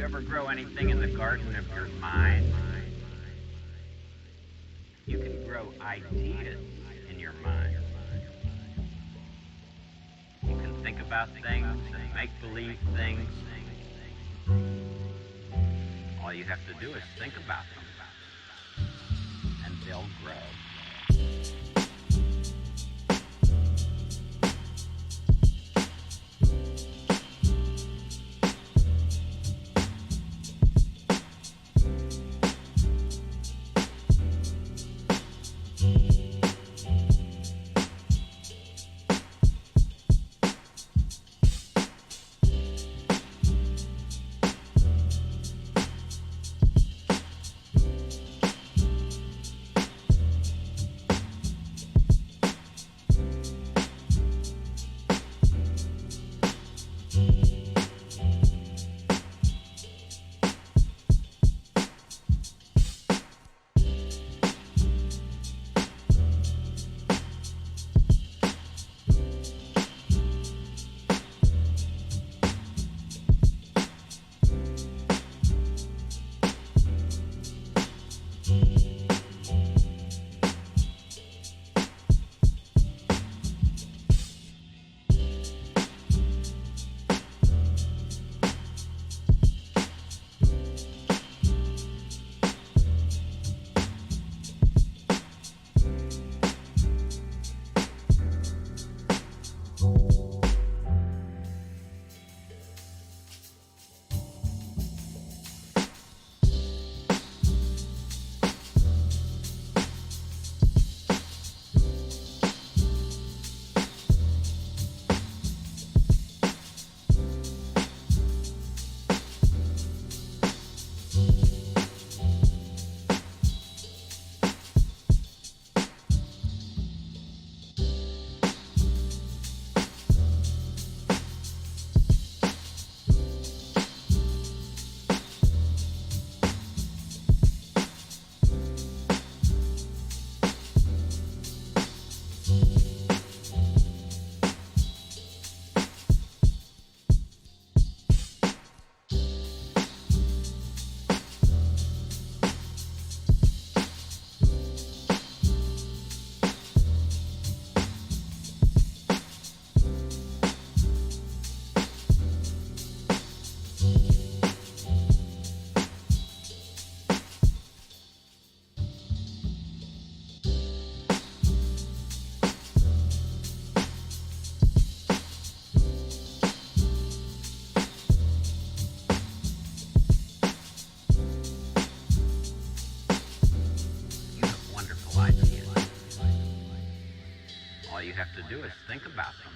ever grow anything in the garden of your mind? You can grow ideas in your mind. You can think about things and make-believe things. All you have to do is think about them, and they'll grow. You have to do is think about them.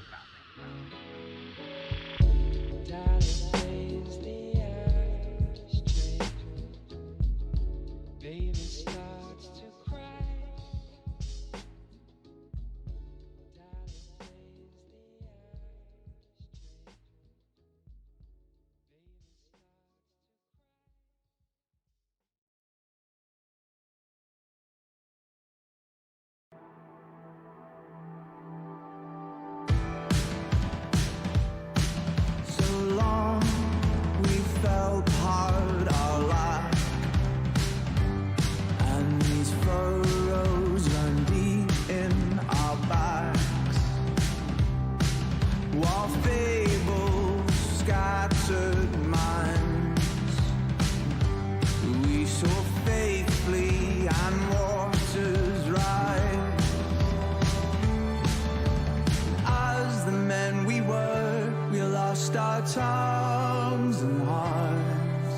Our tongues and hearts.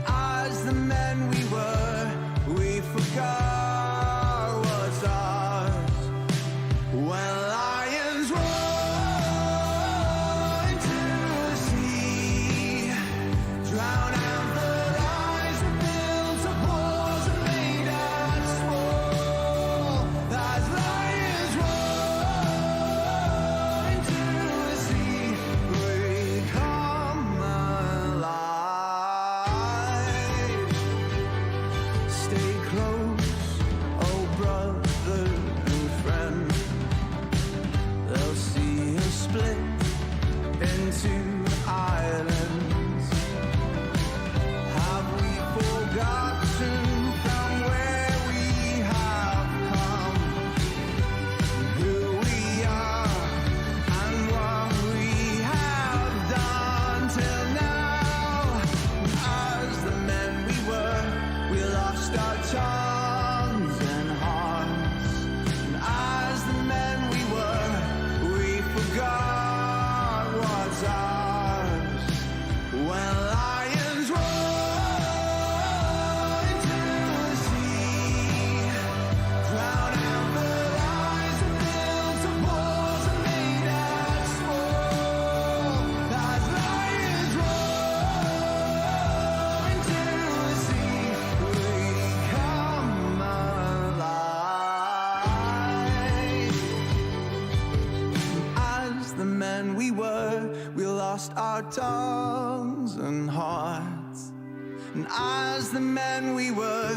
As the men we were, we forgot what's ours. When lions roar into the sea, drown out the lies we built up walls and made us swore. As lions roar into the sea, we come alive. Stay close, oh brother and friend. They'll see us split into islands. we lost our tongues and hearts. And as the men we were, we forgot what's ours. When lions roar into the sea, drown out the lies and built of walls and made us small. As lions roar into the sea, we come alive. As the men we were, we lost our tongues and hearts. And as the men we were,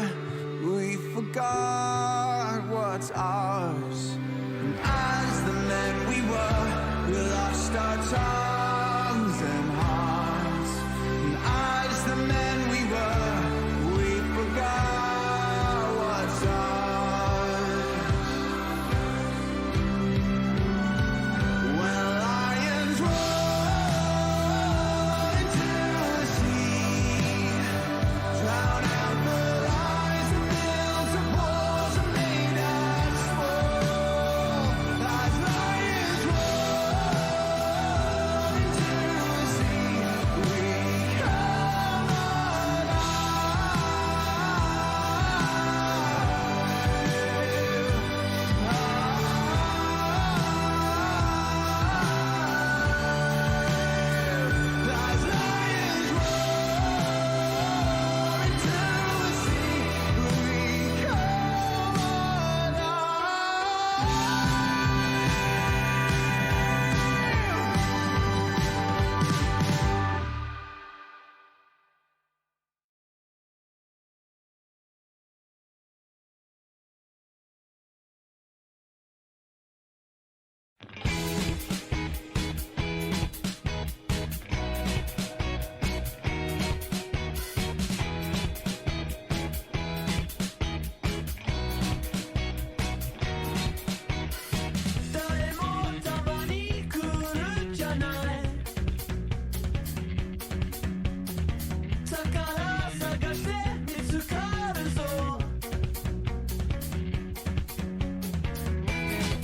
we forgot what's ours. And as the men we were, we lost our tongues and hearts. And as the men we were, we forgot what's ours. When lions roar into the sea, drown out the lies and built of walls and made us small. As lions roar into the sea, we come alive. As lions roar into the sea, we come誰もたまに来るんじゃない。宝探して見つかるぞ。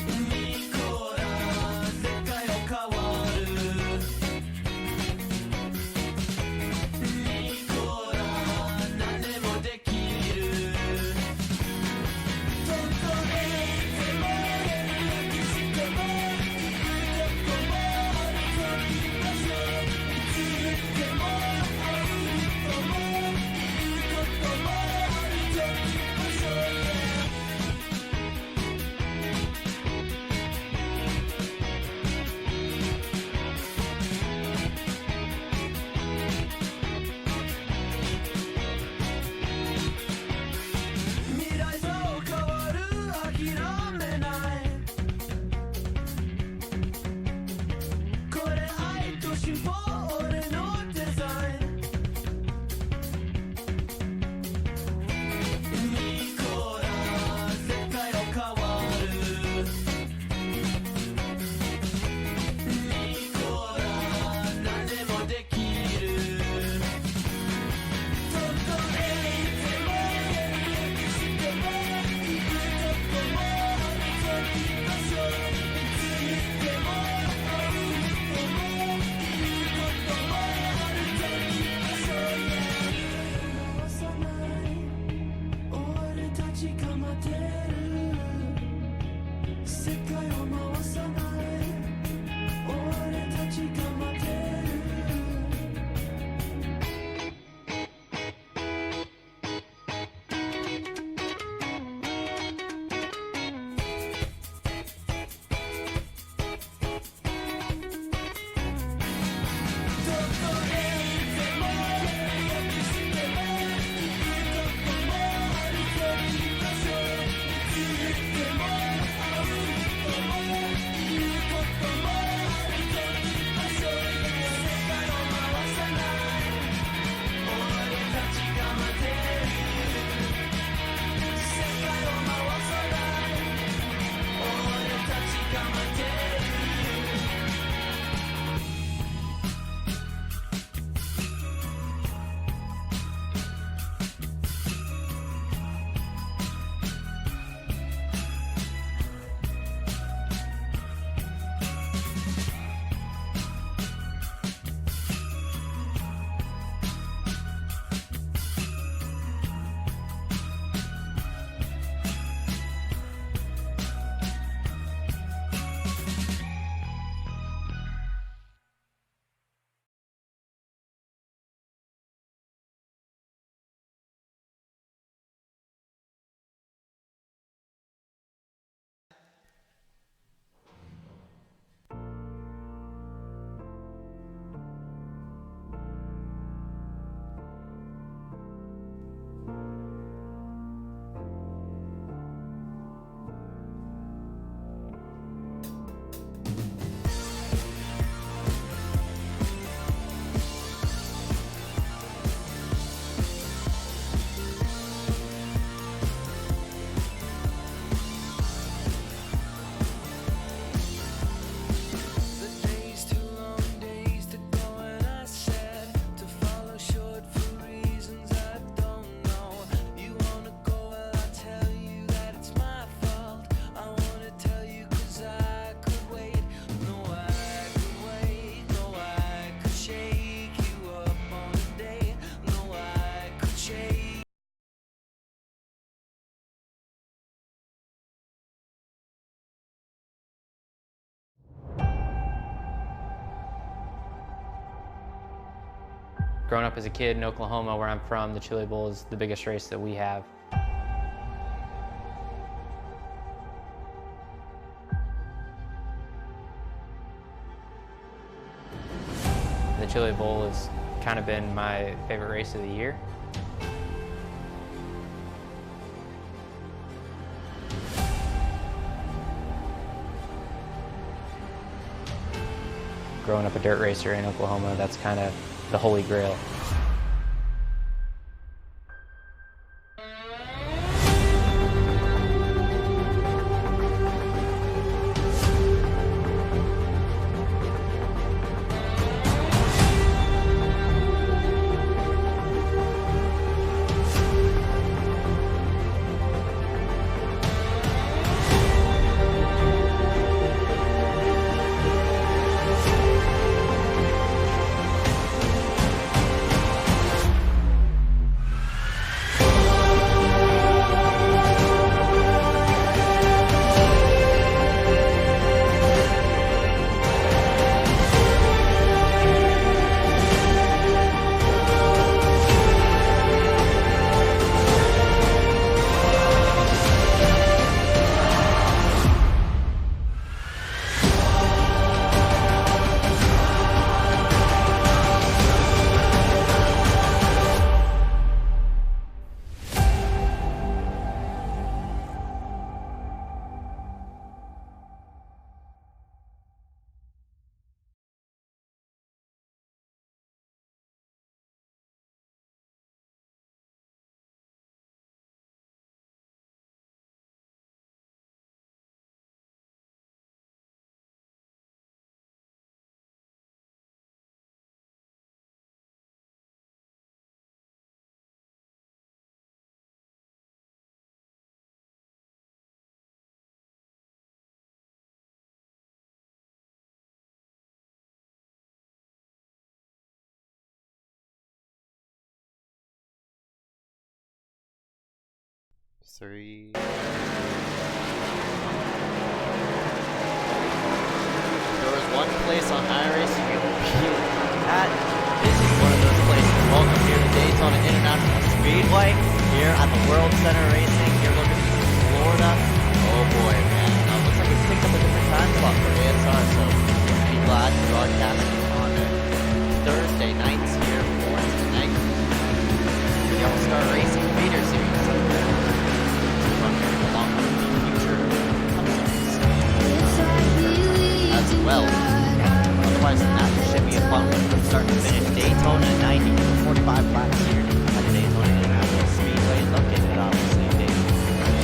ニコラ世界を変わる。ニコラ何でもできる。どこへ行っても歴史でも行くとこもその場所。いつ行っても会う人もいることもあるとき場所で。未来そう変わる諦めない。これ愛と進歩俺のデザイン。ニコラ世界を変わる。ニコラ何でもできる。どこへ行っても歴史でも行くとこもあるとき場所。いつ行っても会う人もいることもあるとき場所で。回さない俺たちが待てる。世界を回さない俺たちが待てる。どこへ行っても歴史でも行くとこもあるとき場所。いつ行 Growing up as a kid in Oklahoma, where I'm from, the Chili Bowl is the biggest race that we have. The Chili Bowl has kind of been my favorite race of the year. Growing up a dirt racer in Oklahoma, that's kind of the holy grail. Three. There was one place on iRacing you will be at. This is one of those places. Welcome here to Daytona International Speedway. Here at the World Center Racing. Here looking at Florida. Oh boy, man. Looks like we picked up a different time slot for ASR, so we'll be glad to broadcast on Thursday nights here for tonight. The All-Star Racing Feeder Series. Along with the future as well. Otherwise than that, it should be a fun one from start to finish. Daytona 90, 45 laps here at the Daytona International Speedway, located obviously in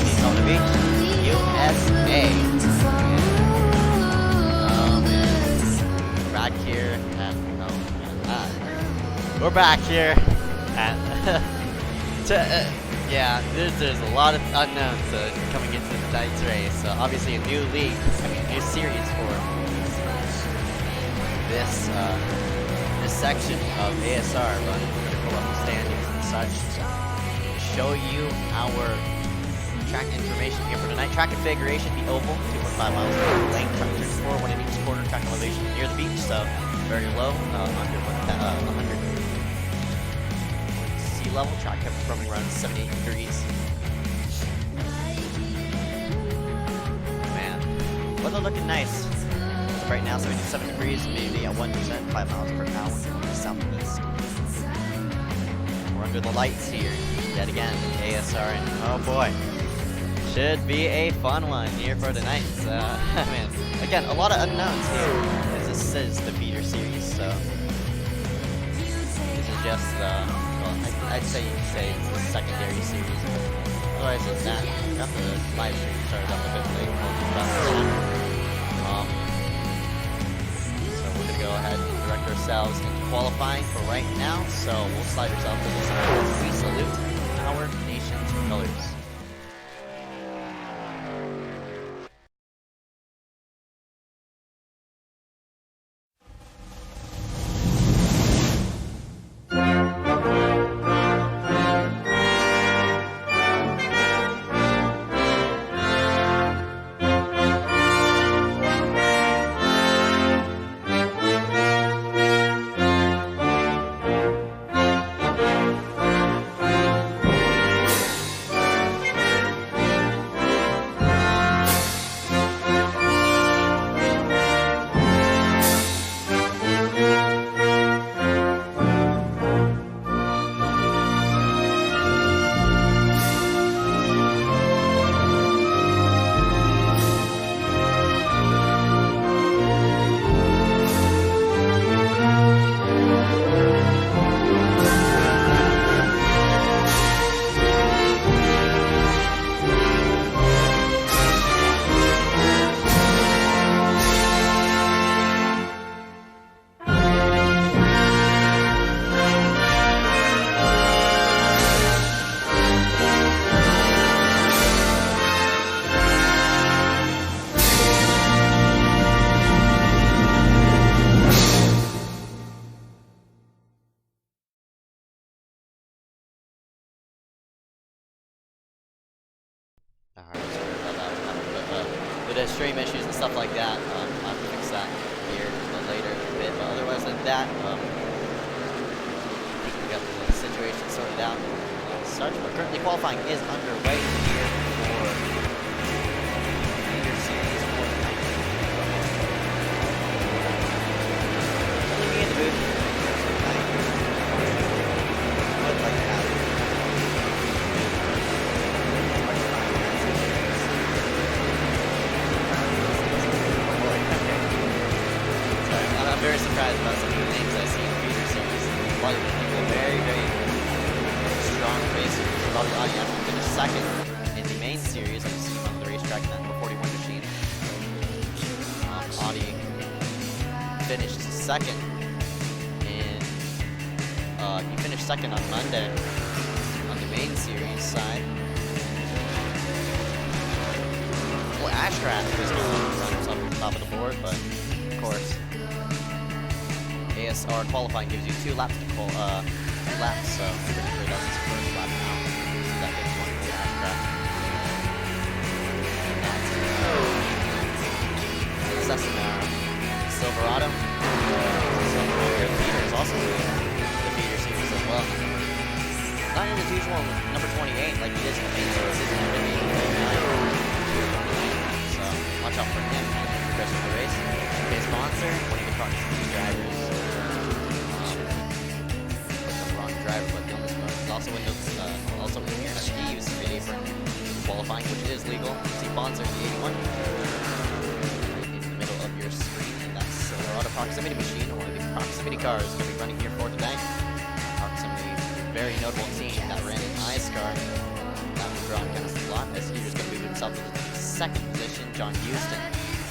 Daytona Beach, USA. Back here at, we're back here at yeah, there's a lot of unknowns coming into tonight's race. Obviously, a new league, new series for this this section of ASR. But we're gonna pull up the standings and such to show you our track information here for tonight. Track configuration: the oval, 2.5 miles per lane, track turns 4, 1 in each quarter. Track elevation near the beach, so very low, under 100. Level. Track kept from around 78 degrees. Man, weather looking nice. Right now, 77 degrees, maybe at 1%, 5 miles per hour from the southeast. We're under the lights here, yet again, ASR, and oh boy, should be a fun one here for tonight. Man, again, a lot of unknowns here, as this is the feeder series, so this is just I'd say you could say it's a secondary series. Otherwise than that, got the live stream started up a bit late. So we're gonna go ahead and direct ourselves into qualifying for right now. So we'll slide ourselves to the side as we salute our nation's colors. Alright, sorry about that. With the stream issues and stuff like that, I'll fix that here later in a bit. But otherwise than that, I think we got the situation sorted out. But currently qualifying is underway here for Leader Series 4 tonight. Only me in the booth. I would like to have I'm very surprised about some of the names I see in the Leader Series. A lot of people very, very strong racers. Robbie Audi actually finished second in the main series. I see him on the racetrack in that number 41 machine. Audi finished second in. He finished second on Monday on the main series side. Well, Ashcraft was going to run himself at the top of the board, but of course, ASR qualifying gives you 2 laps to laps, so pretty that's his first lap now. So that gives one for Ashcraft. Cessna Silverado. Peter is also in the Peter series as well. Not in his usual number 28 like he is in the main series. He's in the 29. So watch out for him for the rest of the race. Okay, sponsor, one of the proximity drivers. Driver, but the also in here Steve's apron qualifying, which is legal. See Bonzer in the 81 in the middle of your screen, and that's Silverado proximity machine, one of the proximity cars going to be running here for today. Proximity, very notable team that ran an ISCAR. That was drawn kind of slot as Peter's going to move himself into the second position. John Houston,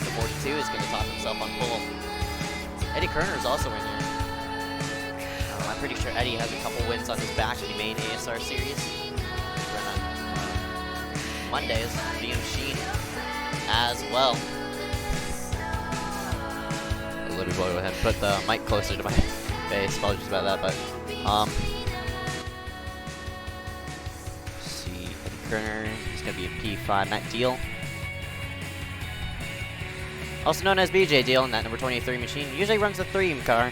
the 42, is going to top himself on pole. Eddie Kerner is also in here. I'm pretty sure Eddie has a couple wins on his back in the main ASR series. Run on Mondays, via machine as well. Let me go ahead and put the mic closer to my face. Apologies about that, but see, Eddie Kerner is going to be a P5. Matt Deal, also known as BJ Deal, in that number 23 machine, usually runs the 3 car.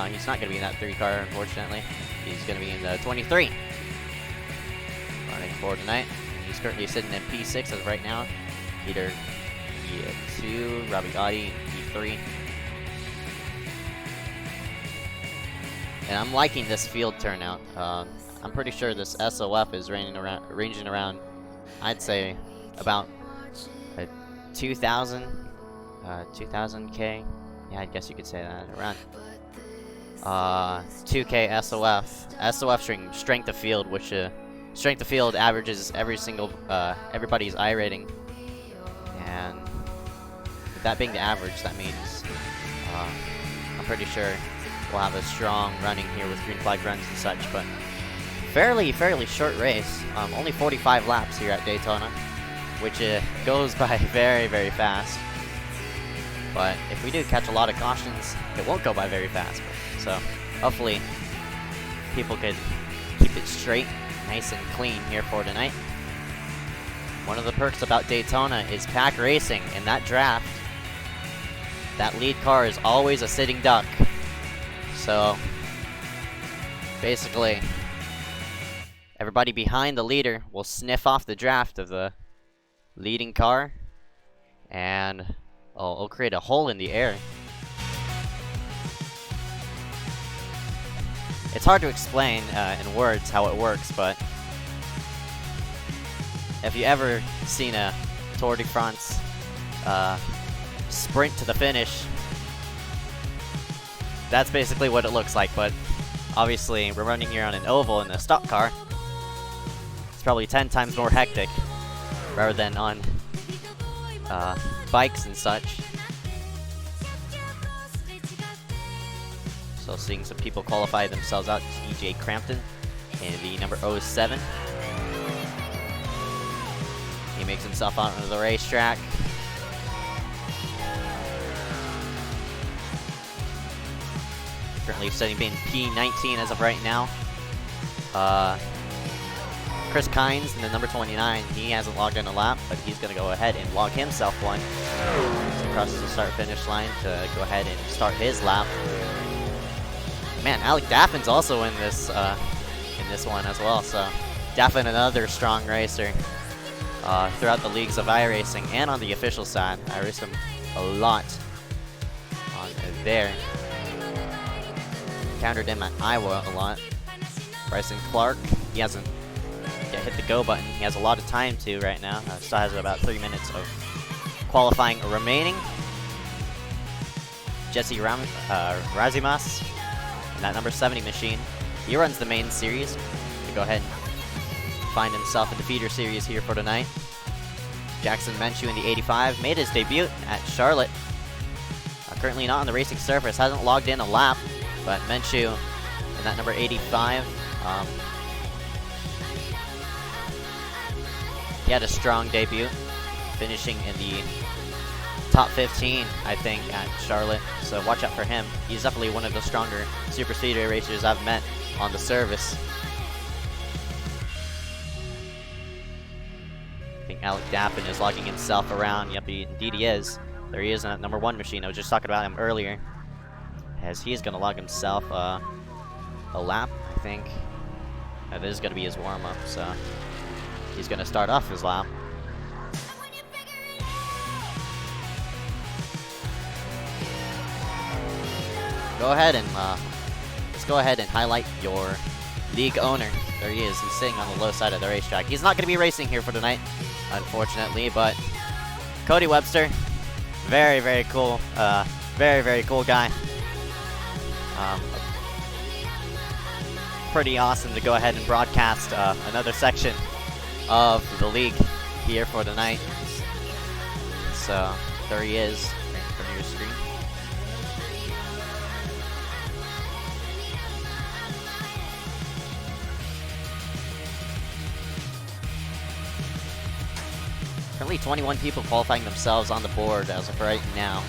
He's not going to be in that 3 car, unfortunately. He's going to be in the 23. Running for tonight. He's currently sitting in P6 as of right now. Peter P2, Robbie Gotti P3. And I'm liking this field turnout. I'm pretty sure this SOF is ranging around, I'd say, about 2,000, 2,000K. Yeah, I guess you could say that. Around 2K SOF. SOF strength of field, which strength of field averages everybody's I rating. And with that being the average, that means I'm pretty sure we'll have a strong running here with green flag runs and such. But fairly short race. Only 45 laps here at Daytona, which goes by very, very fast. But if we do catch a lot of cautions, it won't go by very fast. So hopefully people could keep it straight, nice and clean here for tonight. One of the perks about Daytona is pack racing. In that draft, that lead car is always a sitting duck. So basically, everybody behind the leader will sniff off the draft of the leading car, and it'll create a hole in the air. It's hard to explain in words how it works, but if you ever seen a Tour de France sprint to the finish, that's basically what it looks like. But obviously, we're running here on an oval in a stock car. It's probably 10 times more hectic rather than on bikes and such. So seeing some people qualify themselves out. EJ Crampton in the number 07. He makes himself out onto the racetrack. Currently sitting in P19 as of right now. Chris Kynes in the number 29, he hasn't logged in a lap, but he's going to go ahead and log himself one. He crosses the start-finish line to go ahead and start his lap. Man, Alec Daffin's also in this one as well, so Daffin, another strong racer throughout the leagues of iRacing and on the official side. I race him a lot on there. Countered him at Iowa a lot. Bryson Clark, he hasn't yet hit the go button. He has a lot of time to right now. Still has about 3 minutes of qualifying remaining. Jesse Razimas in that number 70 machine. He runs the main series. To go ahead and find himself in the feeder series here for tonight. Jackson Menchu in the 85 made his debut at Charlotte. Currently not on the racing surface, hasn't logged in a lap, but Menchu in that number 85. He had a strong debut, finishing in the top 15, I think, at Charlotte. So watch out for him. He's definitely one of the stronger Super Speedway racers I've met on the service. I think Alec Dappin is logging himself around. Yep, indeed he is. There he is in that number 1 machine. I was just talking about him earlier, as he's going to log himself a lap, I think. That is going to be his warm-up, so he's going to start off his lap. Go ahead and let's go ahead and highlight your league owner. There he is. He's sitting on the low side of the racetrack. He's not going to be racing here for tonight, unfortunately, but Cody Webster, very, very cool. Very, very cool guy. Pretty awesome to go ahead and broadcast another section of the league here for tonight. So there he is right in front of your screen. Currently 21 people qualifying themselves on the board as of right now.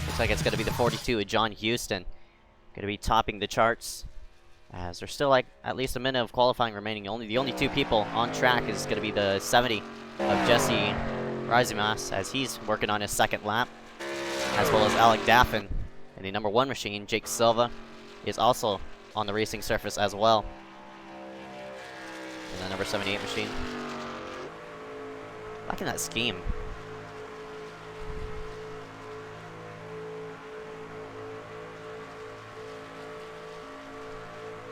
Looks like it's going to be the 42 of John Houston. Going to be topping the charts, as there's still like at least a minute of qualifying remaining. The only 2 people on track is going to be the 70 of Jesse Razimas, as he's working on his second lap, as well as Alec Daffin in the number 1 machine. Jake Silva is also on the racing surface as well in the number 78 machine. Liking that scheme.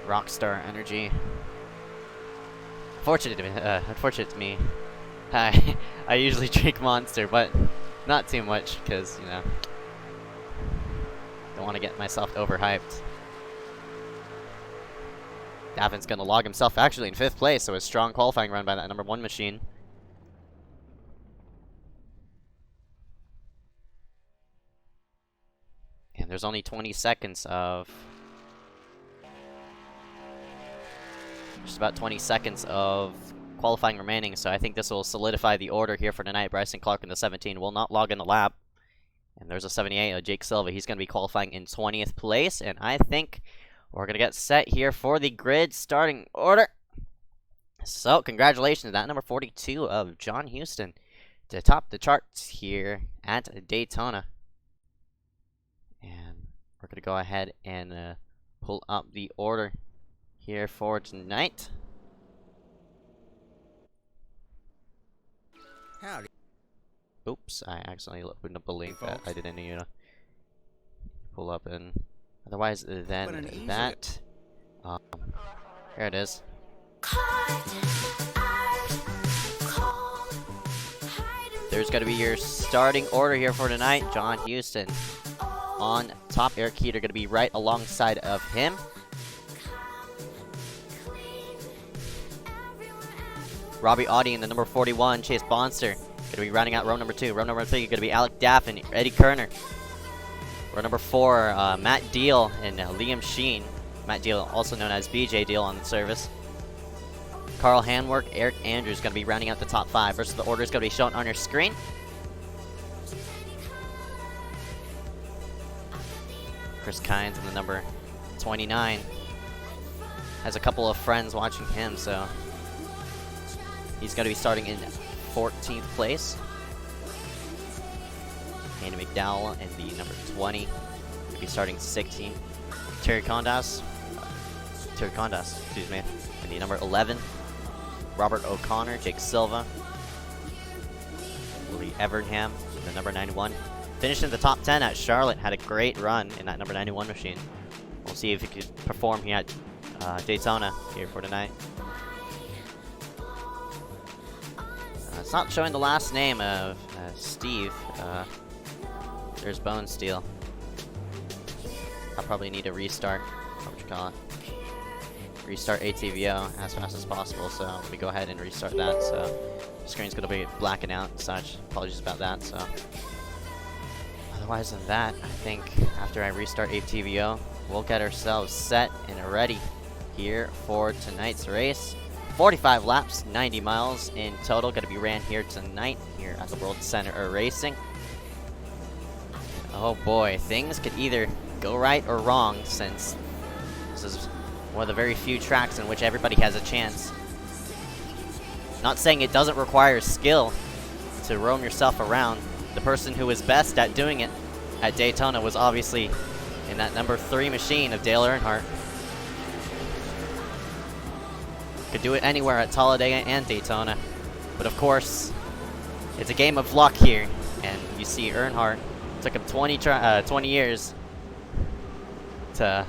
Rockstar energy. Unfortunate to me. I usually drink Monster, but not too much, because, you know, don't want to get myself overhyped. Davin's going to log himself actually in 5th place, so a strong qualifying run by that number 1 machine. And there's only 20 seconds of... just about 20 seconds of qualifying remaining, so I think this will solidify the order here for tonight. Bryson Clark in the 17 will not log in the lap. And there's a 78, Jake Silva. He's going to be qualifying in 20th place, and I think we're going to get set here for the grid starting order. So, congratulations to that number 42 of John Houston to top the charts here at Daytona. And we're going to go ahead and pull up the order here for tonight. Howdy. Oops, I accidentally opened up a link that I didn't need to pull up, and otherwise than that, here it is. There's going to be your starting order here for tonight. John Houston on top. Eric Heater going to be right alongside of him. Robbie Audi in the number 41. Chase Bonster going to be rounding out row number 2. Row number 3 going to be Alec Daffin, Eddie Kerner. Row number 4, Matt Deal and Liam Sheen. Matt Deal, also known as BJ Deal on the service. Carl Handwork, Eric Andrews going to be rounding out the top 5. Rest of the order is going to be shown on your screen. Chris Kynes in the number 29. Has a couple of friends watching him, so He's going to be starting in 14th place. Andy McDowell in the number 20. He'll be starting 16th. Terry Condas, excuse me, in the number 11. Robert O'Connor, Jake Silva, Willie Evernham, the number 91. Finished in the top 10 at Charlotte, had a great run in that number 91 machine. We'll see if he could perform here at Daytona here for tonight. It's not showing the last name of Steve. There's Bone Steel. I'll probably need to restart, restart ATVO as fast as possible, so let me go ahead and restart that. So the screen's gonna be blacking out and such. Apologies about that. So otherwise than that, I think after I restart ATVO, we'll get ourselves set and ready here for tonight's race. 45 laps, 90 miles in total, gonna be ran here tonight here at the World Center Racing. Oh boy, things could either go right or wrong, since this is one of the very few tracks in which everybody has a chance. Not saying it doesn't require skill to roam yourself around. The person who was best at doing it at Daytona was obviously in that number 3 machine of Dale Earnhardt. Could do it anywhere at Talladega and Daytona. But of course, it's a game of luck here. And you see Earnhardt, took him 20 years to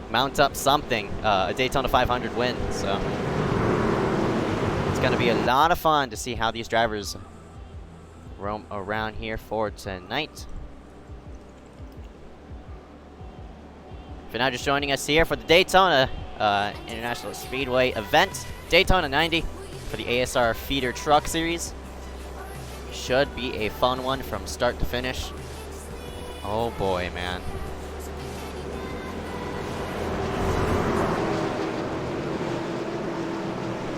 mount up something, a Daytona 500 win. So it's going to be a lot of fun to see how these drivers roam around here for tonight. If you're now just joining us here for the Daytona International Speedway event, Daytona 90 for the ASR Feeder Truck Series. Should be a fun one from start to finish. Oh boy, man.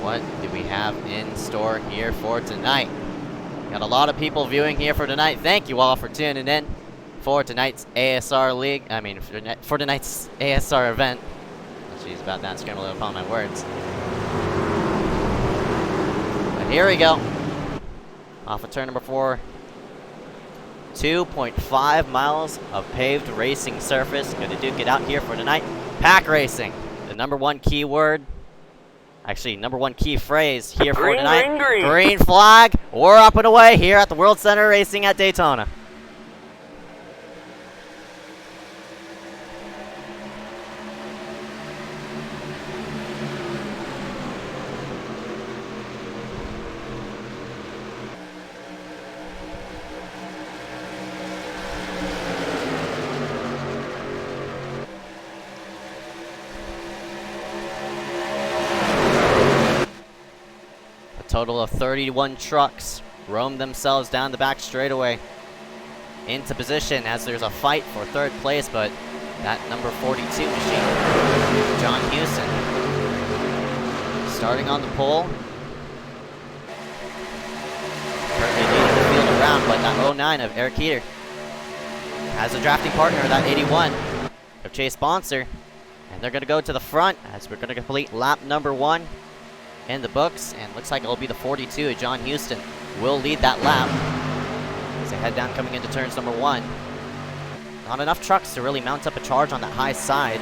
What do we have in store here for tonight? Got a lot of people viewing here for tonight. Thank you all for tuning in for tonight's ASR League. I mean, for tonight's ASR event. Oh, jeez, about that, scrambled upon my words. But here we go. Off of turn number 4. 2.5 miles of paved racing surface. Gonna duke it out here for tonight. Pack racing, the number 1 keyword. Actually, number 1 key phrase here for tonight. Green flag. We're up and away here at the World Center Racing at Daytona. Total of 31 trucks roam themselves down the back straightaway into position as there's a fight for 3rd place, but that number 42 machine, John Houston, starting on the pole. Currently leading the field around, but that 09 of Eric Heater has a drafting partner, that 81 of Chase Bonser, and they're going to go to the front as we're going to complete lap number 1 in the books, and looks like it'll be the 42 of John Houston will lead that lap as they head down coming into turns number 1. Not enough trucks to really mount up a charge on that high side.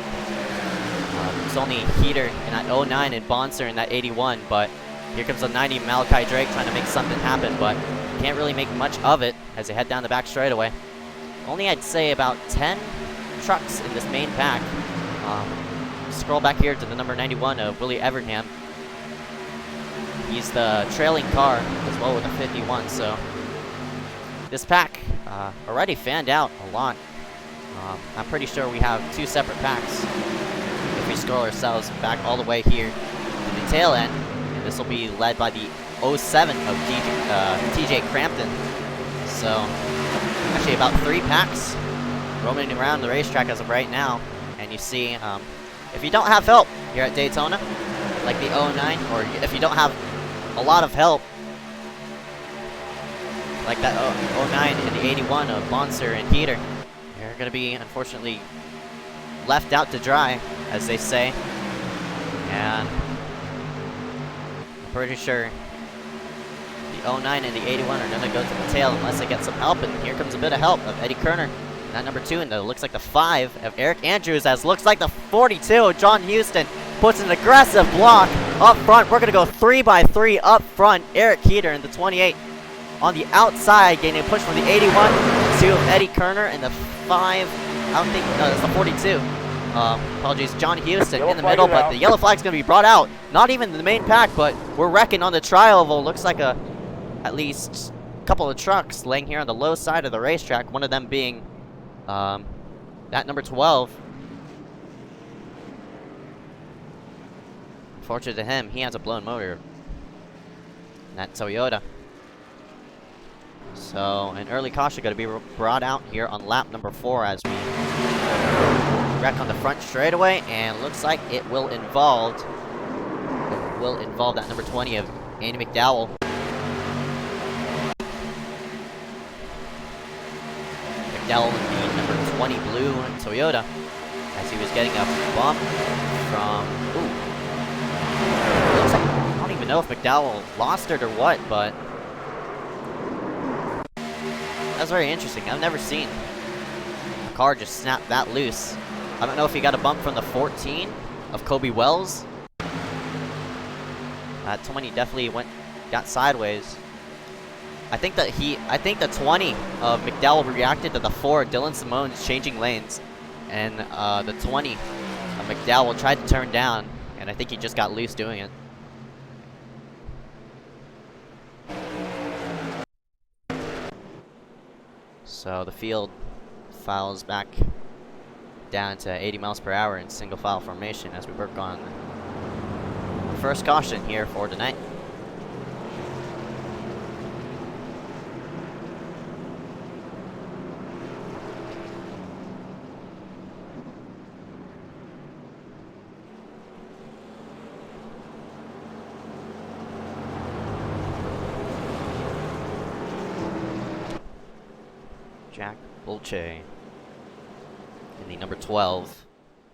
There's only Heater in that 09 and Bonser in that 81, but here comes the 90 Malachi Drake trying to make something happen, but can't really make much of it as they head down the back straightaway. Only, I'd say, about 10 trucks in this main pack. Scroll back here to the number 91 of Willie Evernham. He's the trailing car as well with a 51, so this pack already fanned out a lot. I'm pretty sure we have 2 separate packs if we scroll ourselves back all the way here to the tail end, and this will be led by the 07 of TJ Crampton. So actually about 3 packs roaming around the racetrack as of right now, and you see if you don't have help here at Daytona, like the 09, or if you don't have a lot of help, like that 09 and the 81 of Bonser and Heater, you're going to be, unfortunately, left out to dry, as they say. And I'm pretty sure 09 and the 81 are gonna go to the tail unless they get some help, and here comes a bit of help of Eddie Kerner. That number 2, and it looks like the 5 of Eric Andrews, as looks like the 42 of John Houston puts an aggressive block up front. We're gonna go 3x3 up front. Eric Keeter in the 28 on the outside, getting a push from the 81 to Eddie Kerner, and the 5, I don't think, no, that's the 42. Apologies, John Houston in the middle, but the yellow flag's gonna be brought out. Not even the main pack, but we're wrecking on the tri-oval. Looks like at least a couple of trucks laying here on the low side of the racetrack, one of them being that number 12. Fortunate to him, he has a blown motor. And that Toyota. So, an early caution going to be brought out here on lap number 4 as we wreck on the front straightaway, and looks like it will involve that number 20 of Andy McDowell. McDowell in the number 20 blue Toyota, as he was getting a bump from, looks like, I don't even know if McDowell lost it or what, but that's very interesting. I've never seen a car just snap that loose. I don't know if he got a bump from the 14 of Kobe Wells. That 20 definitely got sideways. I think the 20 of McDowell reacted to the 4 Dylan Simone's changing lanes, and the 20 of McDowell tried to turn down, and I think he just got loose doing it. So the field files back down to 80 miles per hour in single file formation as we work on the first caution here for tonight. Jack Bolche in the number 12.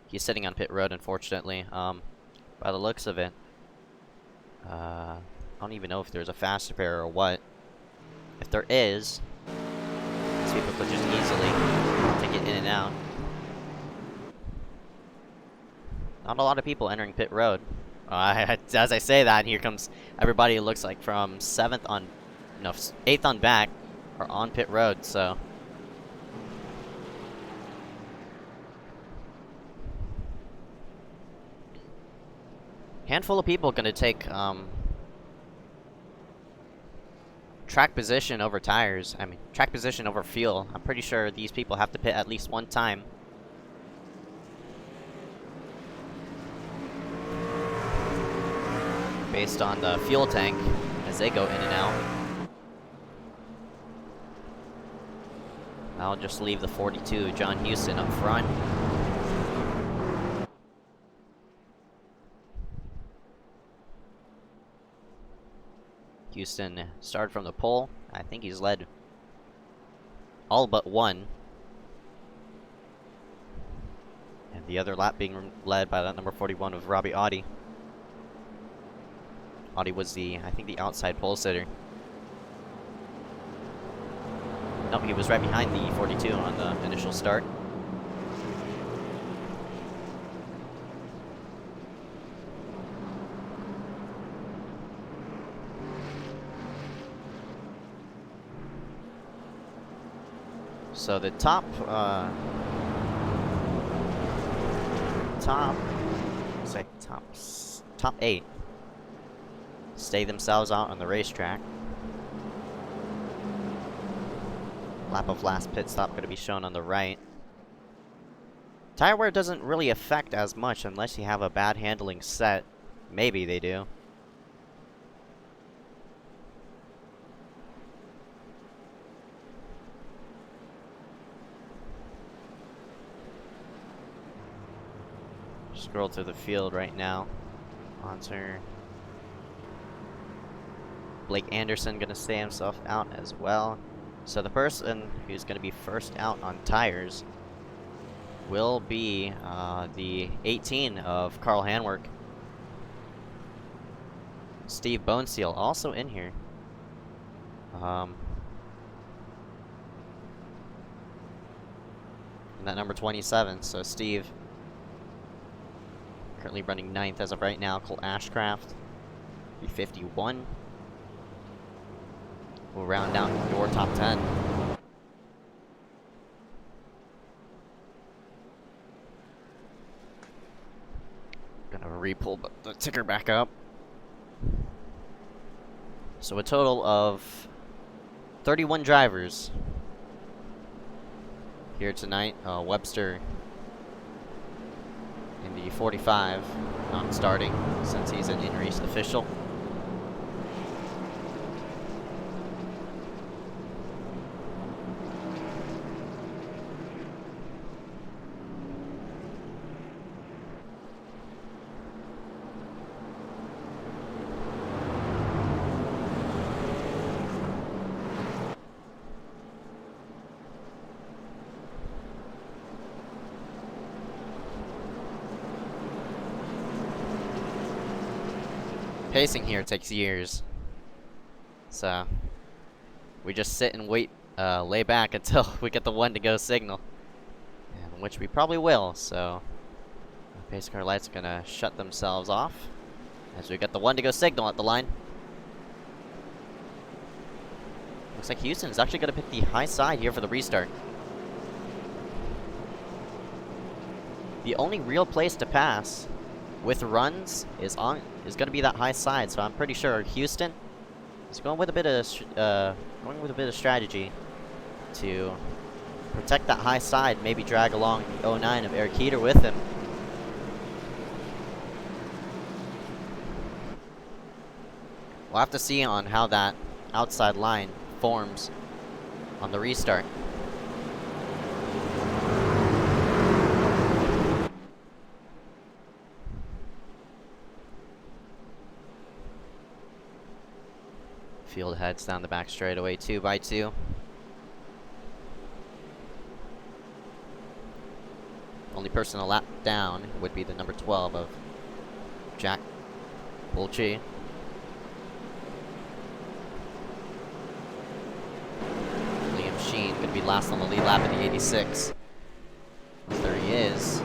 He's sitting on pit road, unfortunately. By the looks of it, I don't even know if there's a fast repair or what. If there is, these people could just easily take it in and out. Not a lot of people entering pit road. As I say that, here comes everybody who looks like from 8th on back are on pit road, so. Handful of people going to take track position over tires. I mean, track position over fuel. I'm pretty sure these people have to pit at least one time. Based on the fuel tank as they go in and out. I'll just leave the 42, John Houston, up front. Houston started from the pole. I think he's led all but one. And the other lap being led by that number 41 of Robbie Audi. Audi was I think the outside pole sitter. No, he was right behind the 42 on the initial start. So the top 8 stay themselves out on the racetrack. Lap of last pit stop going to be shown on the right. Tire wear doesn't really affect as much unless you have a bad handling set. Maybe they do. Scroll through the field right now. Sponsor. Blake Anderson going to stay himself out as well. So the person who's going to be first out on tires will be the 18 of Carl Hanwork. Steve Bonesteel also in here. And that number 27, so Steve currently running 9th as of right now. Cole Ashcraft, 51. We'll round out your top 10. Gonna re-pull the ticker back up. So a total of 31 drivers here tonight. Webster in the 45, not starting since he's an in-race official. Pacing here takes years, so we just sit and wait, lay back until we get the one to go signal, and which we probably will. So the pace car lights are gonna shut themselves off as we get the one to go signal at the line. Looks like Houston is actually gonna pick the high side here for the restart. The only real place to pass with runs is going to be that high side, so I'm pretty sure Houston is going with a bit of strategy to protect that high side. Maybe drag along the 09 of Eric Heater with him. We'll have to see on how that outside line forms on the restart. Field heads down the back straightaway, 2 by 2. Only person a lap down would be the number 12 of Jack Bulchi. Liam Sheen going to be last on the lead lap in the 86. There he is.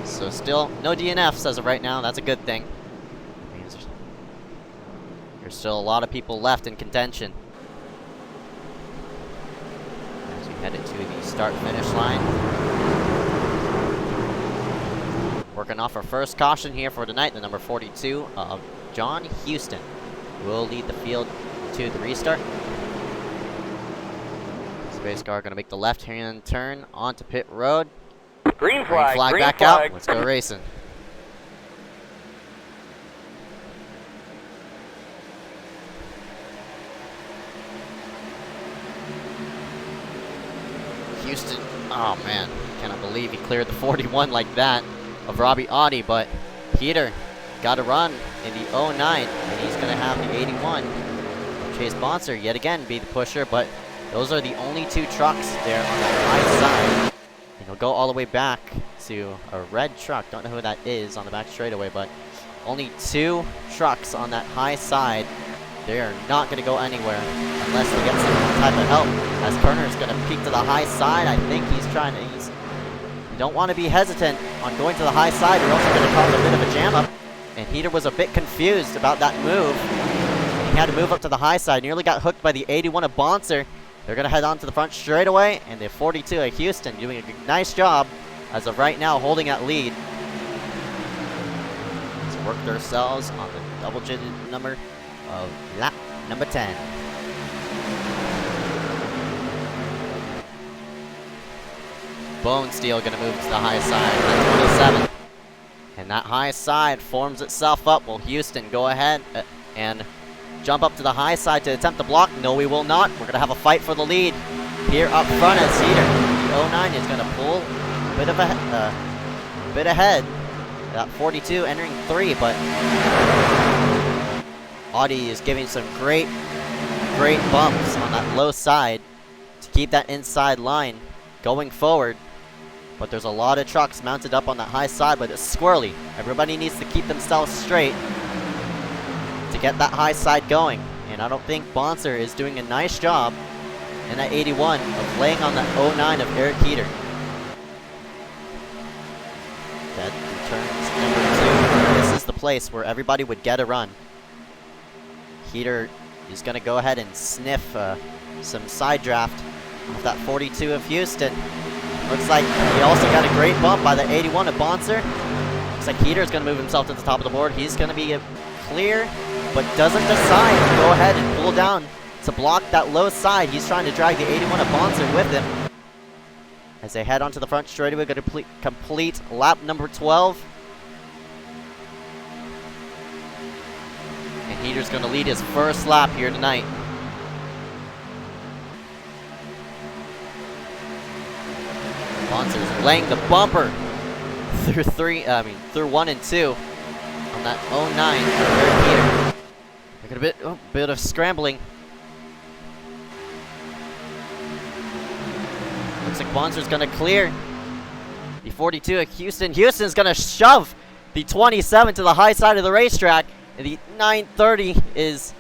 So still no DNFs as of right now. That's a good thing. There's still a lot of people left in contention as we head into the start-finish line. Working off our first caution here for tonight, the number 42 of John Houston will lead the field to the restart. Space car going to make the left-hand turn onto pit road. Green flag, green back flag. out. Let's go racing. Houston, oh man, cannot believe he cleared the 41 like that of Robbie Audi, but Peter got a run in the 09, and he's going to have the 81. Chase Bonser yet again be the pusher, but those are the only 2 trucks there on the high side. And he'll go all the way back to a red truck. Don't know who that is on the back straightaway, but only 2 trucks on that high side. They are not going to go anywhere unless they get some type of help. As Turner's going to peek to the high side, I think he's trying to. You don't want to be hesitant on going to the high side. You're also going to cause a bit of a jam up. And Heater was a bit confused about that move. He had to move up to the high side. Nearly got hooked by the 81 of Bonser. They're going to head on to the front straightaway. And the 42 of Houston doing a nice job as of right now, holding that lead. Let's work themselves on the double-digit number of lap number 10. Bone Steel going to move to the high side at 27. And that high side forms itself up. Will Houston go ahead and jump up to the high side to attempt to block? No, we will not. We're going to have a fight for the lead here up front as Heater. The 09 is going to pull a bit ahead. That 42 entering 3, but Audi is giving some great bumps on that low side to keep that inside line going forward. But there's a lot of trucks mounted up on that high side, but it's squirrely. Everybody needs to keep themselves straight to get that high side going. And I don't think Bonser is doing a nice job in that 81 of laying on the 09 of Eric Heater. That returns number 2. This is the place where everybody would get a run. Heater is going to go ahead and sniff some side draft off that 42 of Houston. Looks like he also got a great bump by the 81 of Bonser. Looks like Heater is going to move himself to the top of the board. He's going to be clear, but doesn't decide to go ahead and pull down to block that low side. He's trying to drag the 81 of Bonser with him. As they head onto the front straightaway, going to complete lap number 12. And Heater's going to lead his first lap here tonight. Bonser's laying the bumper through 1 and 2 on that 09 Eric Heater. Look at a bit of scrambling. Looks like Bonser's gonna clear the 42 at Houston. Houston's gonna shove the 27 to the high side of the racetrack. And the 930 is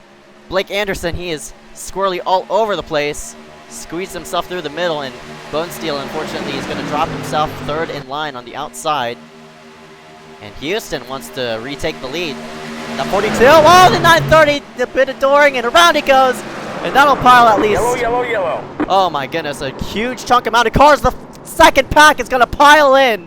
Blake Anderson. He is squirrely all over the place. Squeezed himself through the middle, and Bone Steel, unfortunately, is gonna drop himself third in line on the outside. And Houston wants to retake the lead. The 42, oh, the 930, a bit of dooring, and around it goes. And that'll pile at least. Yellow. Oh my goodness, a huge chunk amount of cars. The second pack is gonna pile in.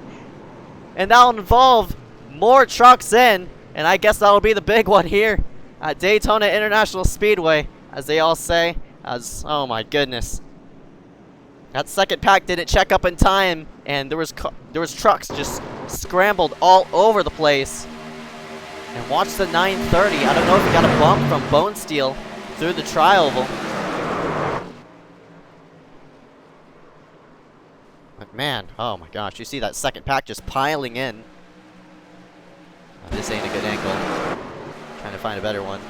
And that'll involve more trucks in. And I guess that'll be the big one here at Daytona International Speedway, as they all say. Oh my goodness. That second pack didn't check up in time, and there was trucks just scrambled all over the place. And watch the 930. I don't know if he got a bump from Bone Steel through the tri-oval. But man, oh my gosh, you see that second pack just piling in. This ain't a good angle. Trying to find a better one.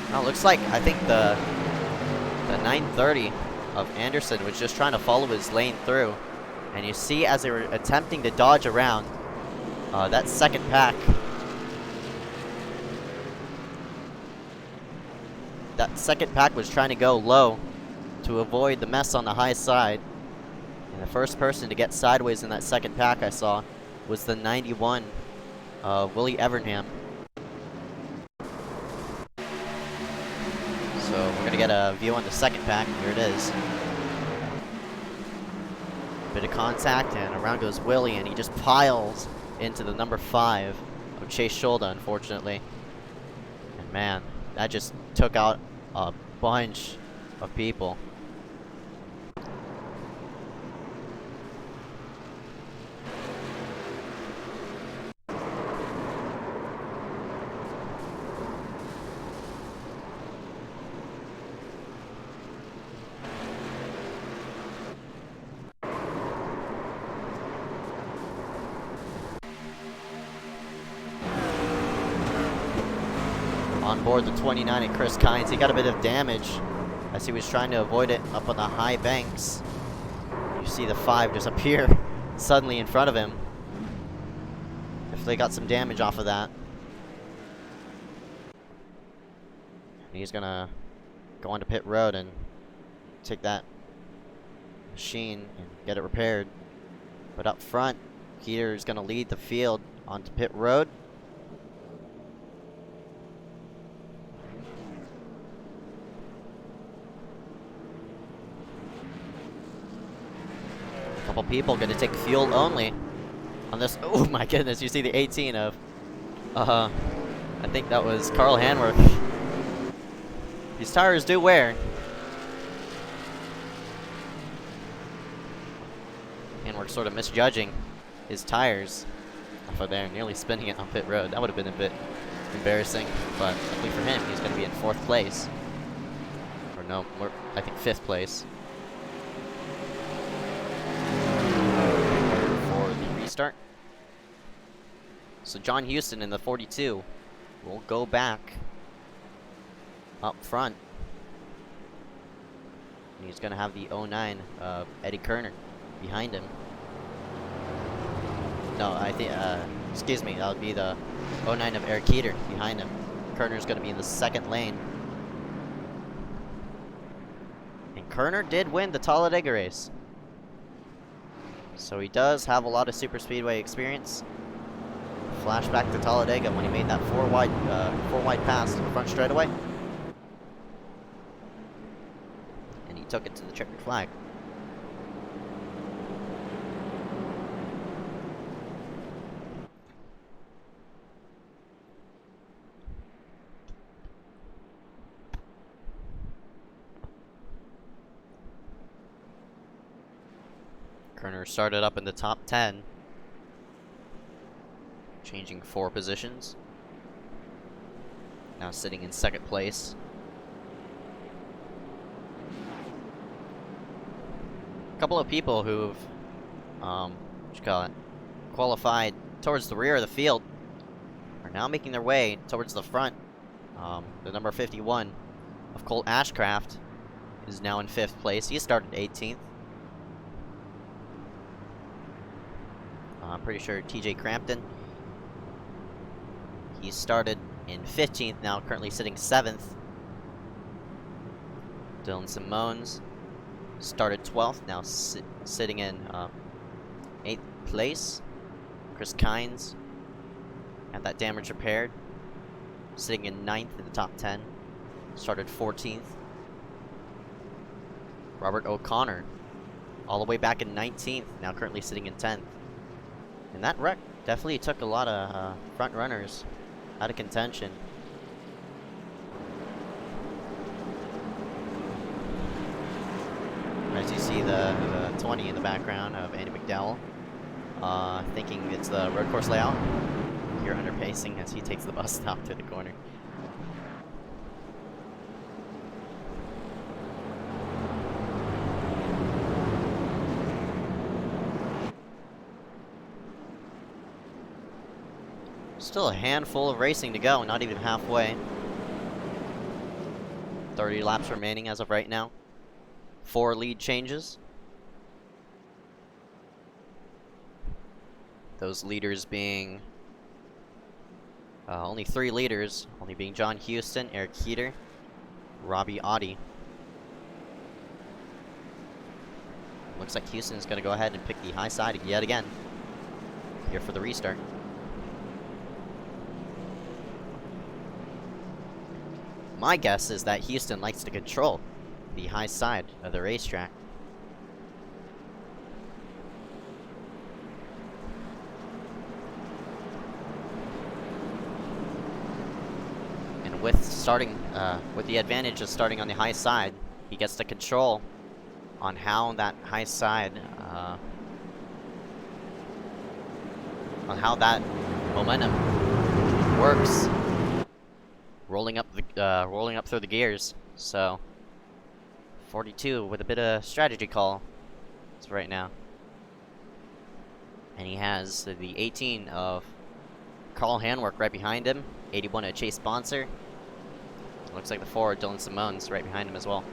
Now, looks like, I think the 930 of Anderson was just trying to follow his lane through. And you see, as they were attempting to dodge around that second pack, was trying to go low to avoid the mess on the high side. And the first person to get sideways in that second pack I saw was the 91 Willie Evernham. So we're going to get a view on the second pack. Here it is. Bit of contact, and around goes Willie, and he just piles into the number 5 of Chase Scholda, unfortunately. And man, that just took out a bunch of people. On board the 29 and Chris Kynes, he got a bit of damage as he was trying to avoid it up on the high banks. You see the 5 just appear suddenly in front of him. If they got some damage off of that. He's gonna go onto pit road and take that machine and get it repaired. But up front, Heater is gonna lead the field onto pit road. Couple people gonna take fuel only on this. Oh my goodness, you see the 18 of I think that was Carl Hanworth. These tires do wear. Hanworth sort of misjudging his tires off of there, nearly spinning it on pit road. That would have been a bit embarrassing, but luckily for him, he's gonna be in 4th place. Or no, I think 5th place. Start. So John Houston in the 42 will go back up front. And he's going to have the 09 Eddie Kerner behind him. No, I think Excuse me, that would be the 09 of Eric Keeter behind him. Kerner's going to be in the second lane. And Kerner did win the Talladega race. So he does have a lot of super speedway experience. Flashback to Talladega when he made that four wide pass to the front straightaway. And he took it to the checkered flag. Kerner started up in the top 10, changing 4 positions. Now sitting in second place. A couple of people who've qualified towards the rear of the field are now making their way towards the front. The number 51 of Colt Ashcraft is now in 5th place. He started 18th. I'm pretty sure TJ Crampton, he started in 15th, now currently sitting 7th. Dylan Simones started 12th, now sitting in 8th place. Chris Kynes had that damage repaired, sitting in 9th in the top 10, started 14th. Robert O'Connor, all the way back in 19th, now currently sitting in 10th. And that wreck definitely took a lot of front runners out of contention. As you see the 20 in the background of Andy McDowell, thinking it's the road course layout. Here under pacing as he takes the bus stop to the corner. Still a handful of racing to go, not even halfway. 30 laps remaining as of right now. 4 lead changes. Those leaders being only 3 leaders, only being John Houston, Eric Heater, Robbie Audi. Looks like Houston's going to go ahead and pick the high side yet again here for the restart. My guess is that Houston likes to control the high side of the racetrack. And with the advantage of starting on the high side, he gets to control on how that high side, on how that momentum works. Rolling up through the gears. So 42 with a bit of strategy call as right now. And he has the 18 of Carl Hanwork right behind him, 81 of Chase Sponsor. Looks like the 4 of Dylan Simones right behind him as well.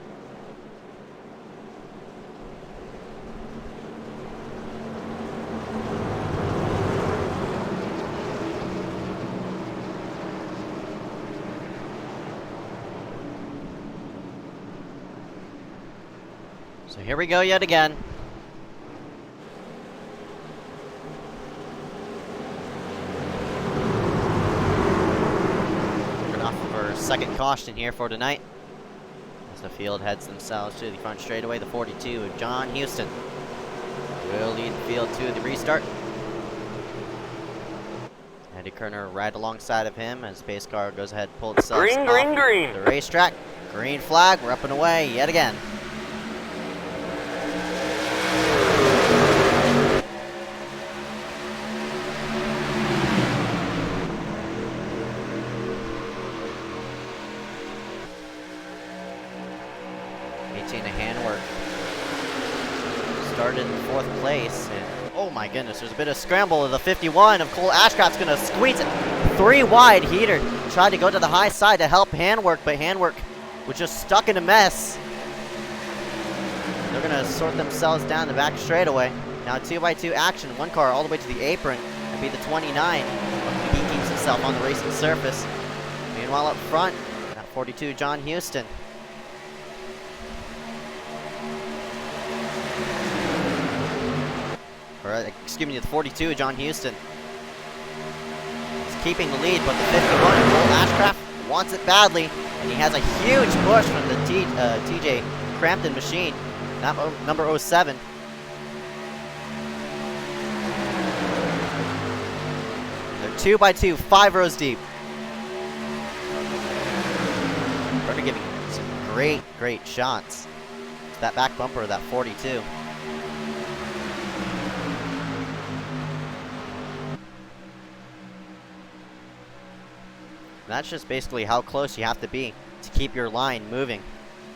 So here we go yet again. We're off of our second caution here for tonight. As the field heads themselves to the front straightaway, the 42 of John Houston will lead the field to the restart. Eddie Kerner right alongside of him as the pace car goes ahead and pulls itself off the racetrack. Green flag, we're up and away yet again. Started in 4th place, and oh my goodness, there's a bit of scramble of the 51 of Cole Ashcraft's gonna squeeze it 3 wide. Heater tried to go to the high side to help Handwork, but Handwork was just stuck in a mess. They're gonna sort themselves down the back straightaway. Now 2x2 action, 1 car all the way to the apron Gonna be the 29. He keeps himself on the racing surface. Meanwhile, up front, at 42, John Houston. Or, excuse me, the 42, John Houston. He's keeping the lead, but the 51, Cole Ashcraft, wants it badly. And he has a huge push from the TJ Crampton machine. Number 07. They're 2 by 2, 5 rows deep. They're giving some great shots to that back bumper of that 42. And that's just basically how close you have to be to keep your line moving.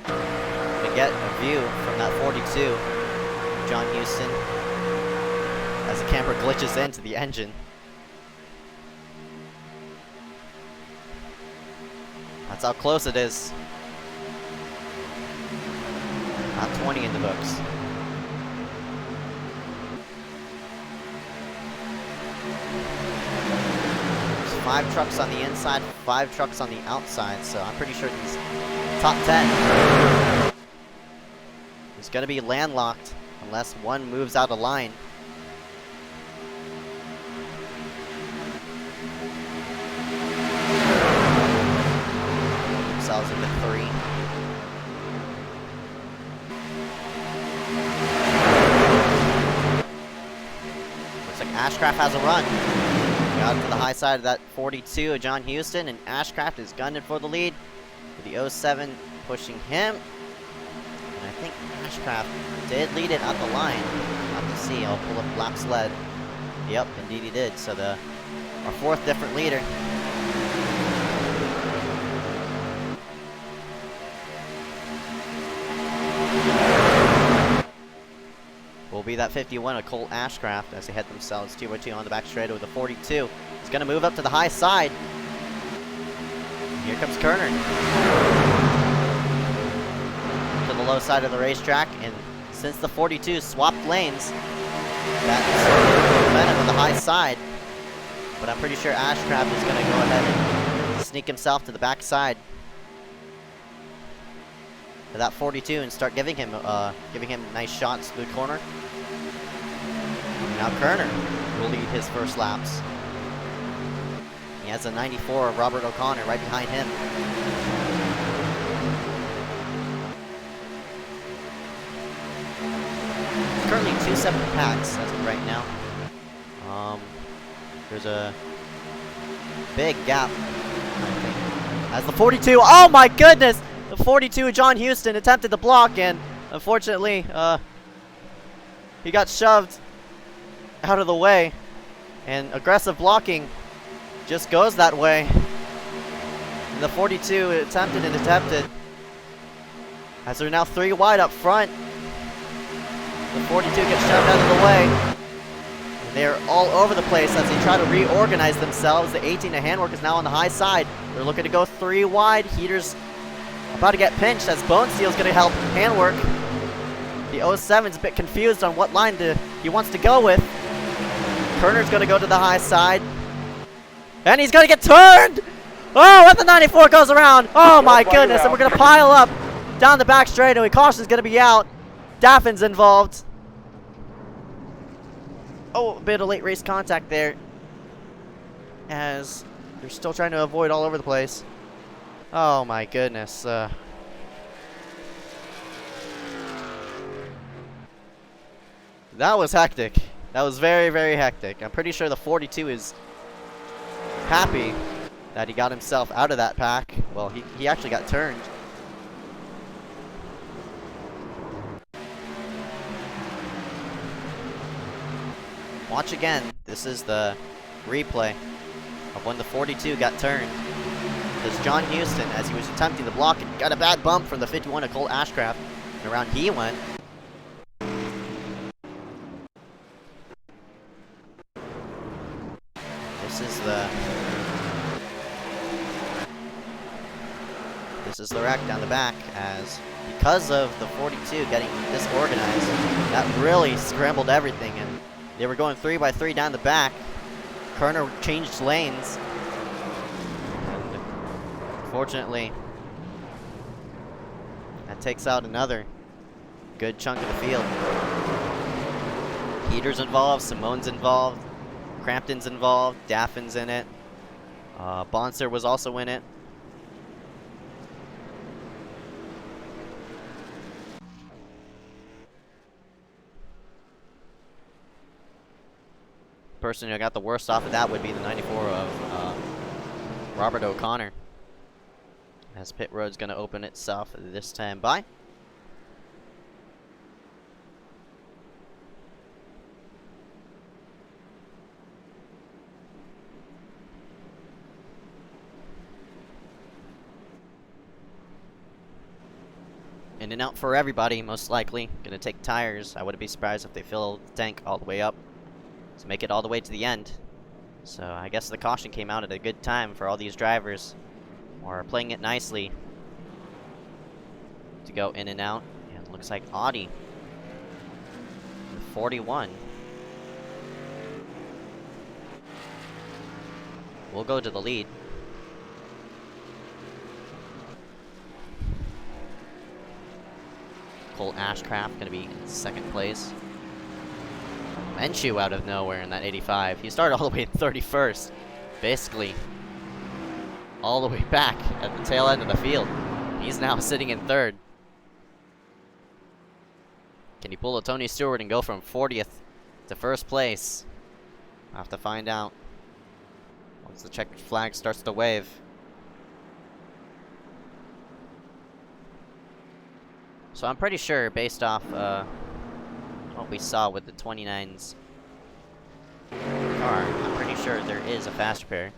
To get a view from that 42, John Houston, as the camera glitches into the engine. That's how close it is. Not 20 in the books. There's 5 trucks on the inside, 5 trucks on the outside, so I'm pretty sure these top 10 is going to be landlocked unless one moves out of line. Themselves into 3. Looks like Ashcraft has a run. Got to the high side of that 42 of John Houston, and Ashcraft is gunning for the lead. With the 07 pushing him. And I think Ashcraft did lead it at the line. Have to see. I'll pull up lap sled. Yep, indeed he did. So our 4th different leader. Will be that 51 of Cole Ashcraft as they head themselves 2 by 2 on the back straight with the 42. He's going to move up to the high side. Here comes Kerner. To the low side of the racetrack, and since the 42 swapped lanes, that's momentum on the high side. But I'm pretty sure Ashcraft is going to go ahead and sneak himself to the back side of that 42 and start giving him nice shots through the corner. And now Kerner will lead his first laps. He has a 94 of Robert O'Connor right behind him. Currently 2 separate packs as of right now. There's a big gap, I think. As the 42, oh my goodness! The 42, John Houston, attempted to block, and unfortunately, he got shoved out of the way. And aggressive blocking just goes that way. And the 42 attempted and attempted. As they're now 3 wide up front. The 42 gets shoved out of the way. And they're all over the place as they try to reorganize themselves. The 18 of Handwork is now on the high side. They're looking to go 3 wide. Heater's about to get pinched as Bone Steel's going to help Handwork. The 07's a bit confused on what line he wants to go with. Kerner's going to go to the high side. And he's going to get turned! Oh, and the 94 goes around. Oh my goodness, and we're going to pile up down the back straightaway. Caution's going to be out. Daffin's involved. Oh, a bit of late race contact there. As they're still trying to avoid all over the place. Oh my goodness. That was hectic. That was very, very hectic. I'm pretty sure the 42 is happy that he got himself out of that pack. Well, he actually got turned. Watch again. This is the replay of when the 42 got turned. Because John Houston, as he was attempting to block it, got a bad bump from the 51 of Cole Ashcraft. And around he went. This is the wreck down the back, as because of the 42 getting disorganized, that really scrambled everything, and they were going 3 by 3 down the back. Kerner changed lanes. And unfortunately, that takes out another good chunk of the field. Peter's involved, Simone's involved, Crampton's involved, Daffin's in it. Bonser was also in it. Person who got the worst off of that would be the 94 of Robert O'Connor. As pit road's going to open itself this time by. In and out for everybody, most likely. Gonna take tires. I wouldn't be surprised if they fill the tank all the way up to make it all the way to the end. So I guess the caution came out at a good time for all these drivers, or playing it nicely to go in and out. And it looks like Audi, the 41, will go to the lead. Cole Ashcraft gonna be in second place. Menshew out of nowhere in that 85. He started all the way in 31st, basically all the way back at the tail end of the field. He's now sitting in third. Can he pull a Tony Stewart and go from 40th to first place? I'll have to find out once the checkered flag starts to wave. So I'm pretty sure, based off what we saw with the 29's car, I'm pretty sure there is a fast repair.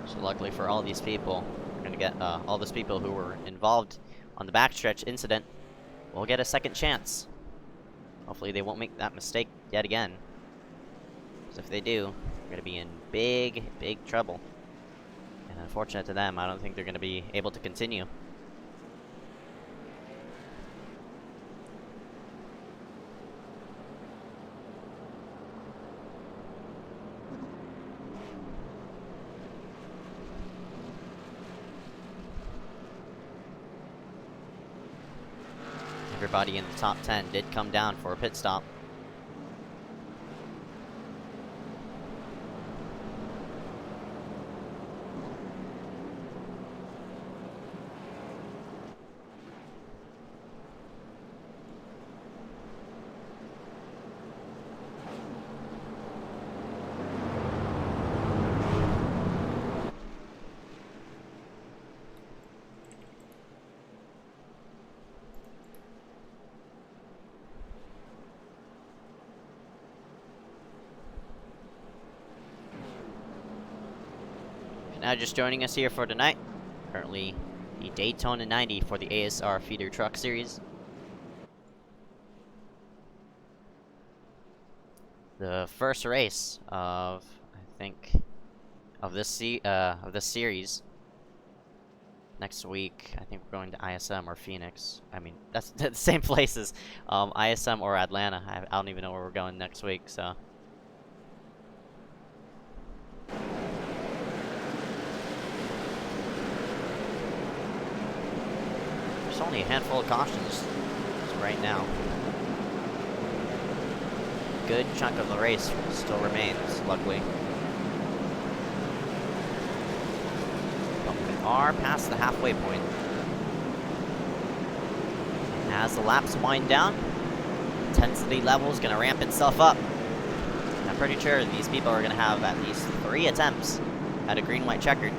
So luckily for all these people, we're gonna get all those people who were involved on the backstretch incident will get a second chance. Hopefully they won't make that mistake yet again. Because if they do, they're gonna be in big, big trouble. And unfortunate to them, I don't think they're gonna be able to continue. Everybody in the top 10 did come down for a pit stop. Now just joining us here for tonight, currently the Daytona 90 for the ASR Feeder Truck Series. The first race of, I think, of this series. Next week, I think we're going to ISM or Phoenix. I mean, that's the same places. ISM or Atlanta. I don't even know where we're going next week, so. There's only a handful of cautions right now. Good chunk of the race still remains, luckily. But we are past the halfway point. And as the laps wind down, intensity level is going to ramp itself up. And I'm pretty sure these people are going to have at least 3 attempts at a green-white checkered.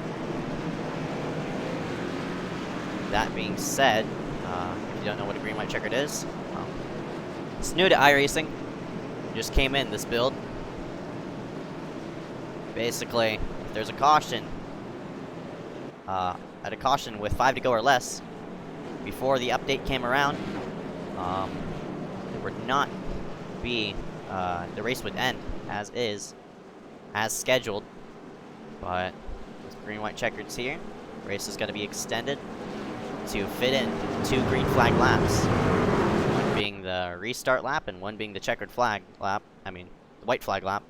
That being said, if you don't know what a green-white checkered is, it's new to iRacing. Just came in this build. Basically, if there's a caution, at a caution with 5 to go or less, before the update came around, they were not be, the race would end as is, as scheduled. But with green-white checkers here, race is going to be extended to fit in 2 green flag laps. One being the restart lap and one being the checkered flag lap. I mean, the white flag lap.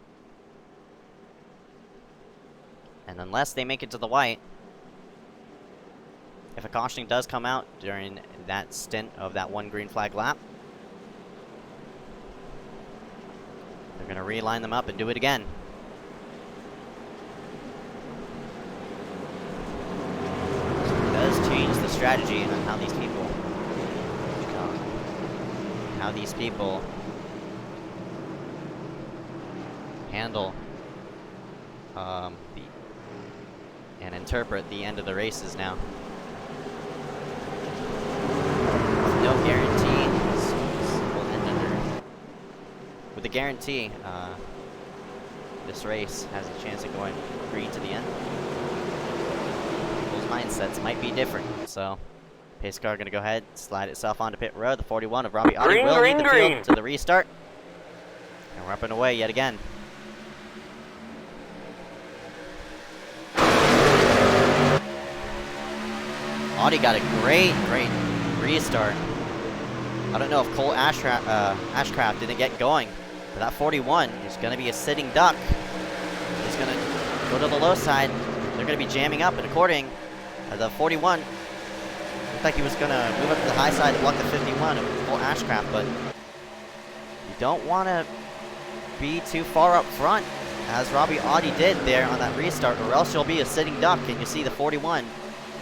And unless they make it to the white, if a caution does come out during that stint of that 1 green flag lap, they're going to realign them up and do it again. So it does change the strategy on how these people handle and interpret the end of the races now. No guarantee. We'll end under. With a guarantee, this race has a chance of going green to the end. Those mindsets might be different, so pace car gonna go ahead, slide itself onto pit road. The 41 of Robbie Audi will lead the field to the restart. And we're up and away yet again. Audi got a great restart. I don't know if Cole Ashcraft didn't get going, but that 41 is going to be a sitting duck. He's going to go to the low side. They're going to be jamming up, and according to the 41, looked like he was going to move up to the high side to block the 51 of Cole Ashcraft, but you don't want to be too far up front, as Robbie Audi did there on that restart, or else you'll be a sitting duck, and you see the 41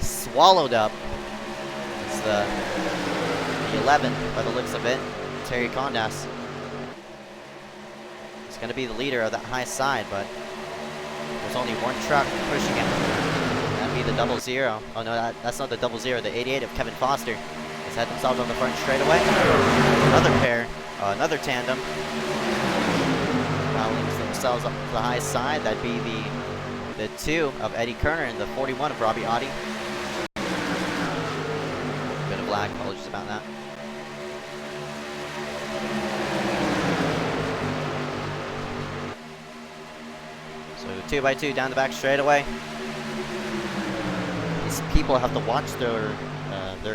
swallowed up. It's the 11 by the looks of it, Terry Condas. He's going to be the leader of that high side, but there's only one truck pushing him. That'd be the 00. Oh no, that's not the 00. The 88 of Kevin Foster has had themselves on the front straightaway. Another pair, another tandem, links themselves up to the high side. That'd be the 2 of Eddie Kerner and the 41 of Robbie Audi. Bit of lag, apologies about that. So 2x2 down the back straightaway. These people have to watch their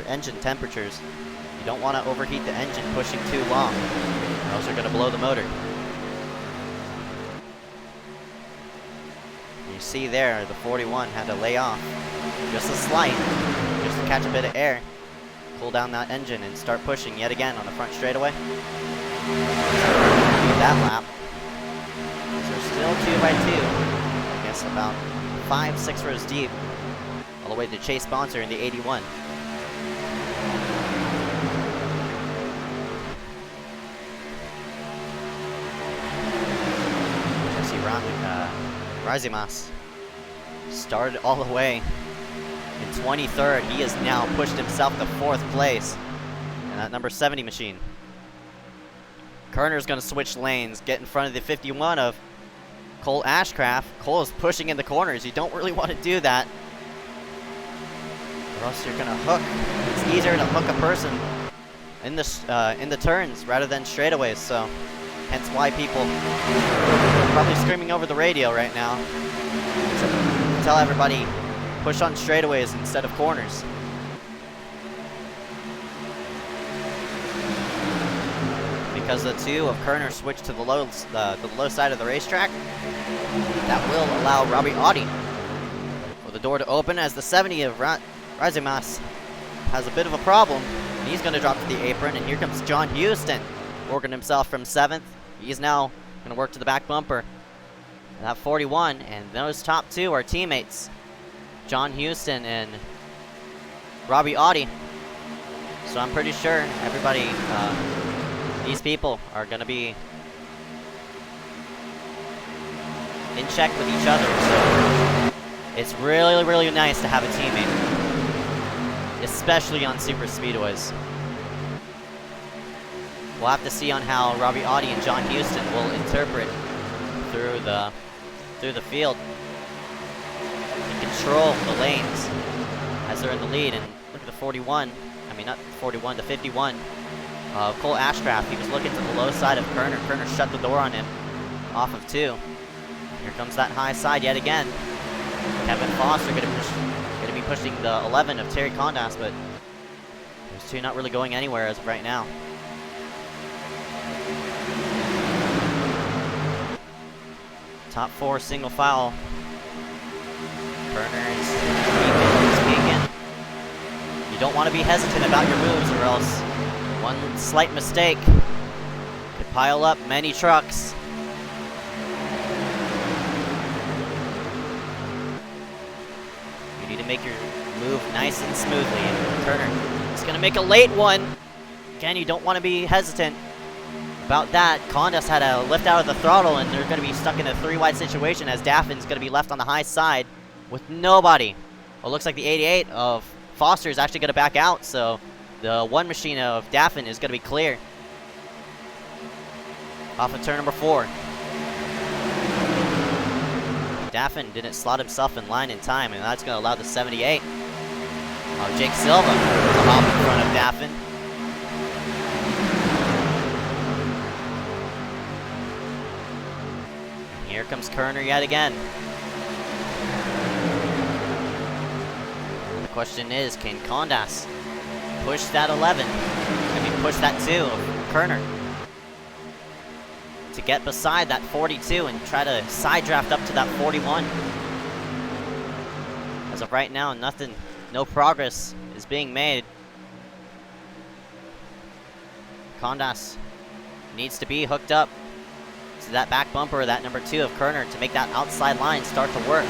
engine temperatures. You don't want to overheat the engine pushing too long, or else you're going to blow the motor. You see there, the 41 had to lay off just a slight, just to catch a bit of air, cool down that engine, and start pushing yet again on the front straightaway. That lap. So still 2x2. I guess about 5-6 rows deep, all the way to Chase Sponsor in the 81. Razimas started all the way in 23rd. He has now pushed himself to 4th place in that number 70 machine. Kerner's going to switch lanes, get in front of the 51 of Cole Ashcraft. Cole is pushing in the corners. You don't really want to do that, or else you're going to hook. It's easier to hook a person in the turns rather than straightaways, so hence why people are probably screaming over the radio right now to tell everybody push on straightaways instead of corners. Because the 2 of Kerner switched to the low side of the racetrack, that will allow Robbie Audi for the door to open, as the 70 of Razimas has a bit of a problem. And he's going to drop to the apron, and here comes John Houston, working himself from 7th. He's now going to work to the back bumper. And that 41, and those top 2 are teammates, John Houston and Robbie Audi. So I'm pretty sure everybody, these people are going to be in check with each other. So it's really, really nice to have a teammate, especially on super speedways. We'll have to see on how Robbie Audi and John Houston will interpret through the field and control the lanes as they're in the lead. And look at the 41. I mean, not the 41, the 51. Cole Ashcraft. He was looking to the low side of Kerner. Kerner shut the door on him off of 2. Here comes that high side yet again. Kevin Foster going to be pushing the 11 of Terry Condas, but those two not really going anywhere as of right now. Top 4 single file. Kerner is peeking. You don't want to be hesitant about your moves, or else one slight mistake could pile up many trucks. You need to make your move nice and smoothly. And Kerner is going to make a late one. Again, you don't want to be hesitant about that. Condas had a lift out of the throttle, and they're going to be stuck in a 3-wide situation as Daffin's going to be left on the high side with nobody. Well, it looks like the 88 of Foster is actually going to back out, so the 1 machine of Daffin is going to be clear. Off of turn number 4. Daffin didn't slot himself in line in time, and that's going to allow the 78 of Jake Silva to hop in front of Daffin. Here comes Kerner yet again. The question is, can Condas push that 11? Push that 2 of Kerner to get beside that 42 and try to side draft up to that 41. As of right now, no progress is being made. Condas needs to be hooked up to that back bumper, that number 2 of Kerner, to make that outside line start to work.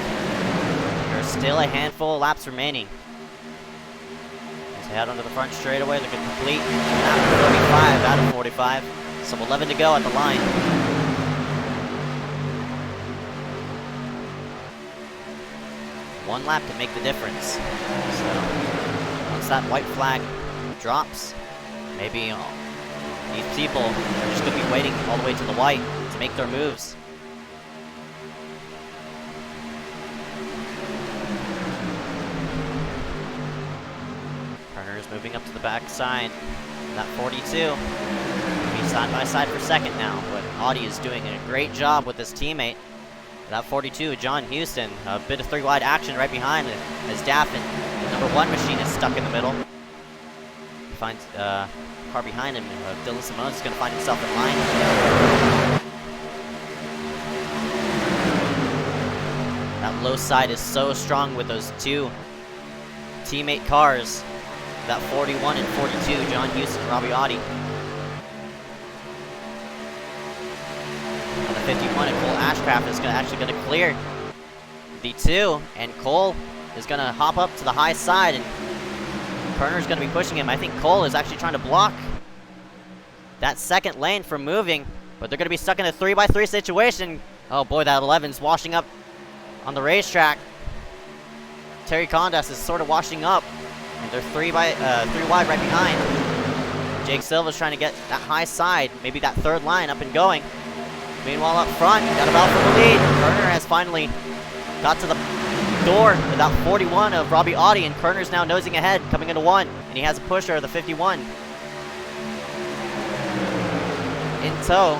There's still a handful of laps remaining. As they head onto the front straightaway, they're going to complete lap 35 out of 45. So 11 to go at the line. One lap can make the difference. So once that white flag drops, maybe these people are just going to be waiting all the way to the white to make their moves. Kerner is moving up to the backside. That 42. Be side by side for second now, but Audi is doing a great job with his teammate. That 42, John Houston, a bit of 3-wide action right behind as Daffin, the number 1 machine, is stuck in the middle. He finds car behind him. Dylan Simone is going to find himself in line. That low side is so strong with those 2 teammate cars. That 41 and 42, John Houston, Robbie Audi. And the 51 and Cole Ashcraft is actually going to clear the 2, and Cole is going to hop up to the high side, and Kerner's going to be pushing him. I think Cole is actually trying to block that second lane from moving, but they're going to be stuck in a 3x3 situation. Oh boy, that 11's washing up on the racetrack. Terry Condas is sort of washing up, and they're 3 wide right behind. Jake Silva's trying to get that high side, maybe that 3rd line up and going. Meanwhile, up front, got a battle for the lead. Kerner has finally got to the door with that 41 of Robbie Audi, and Kerner's now nosing ahead, coming into 1, and he has a pusher of the 51 in tow.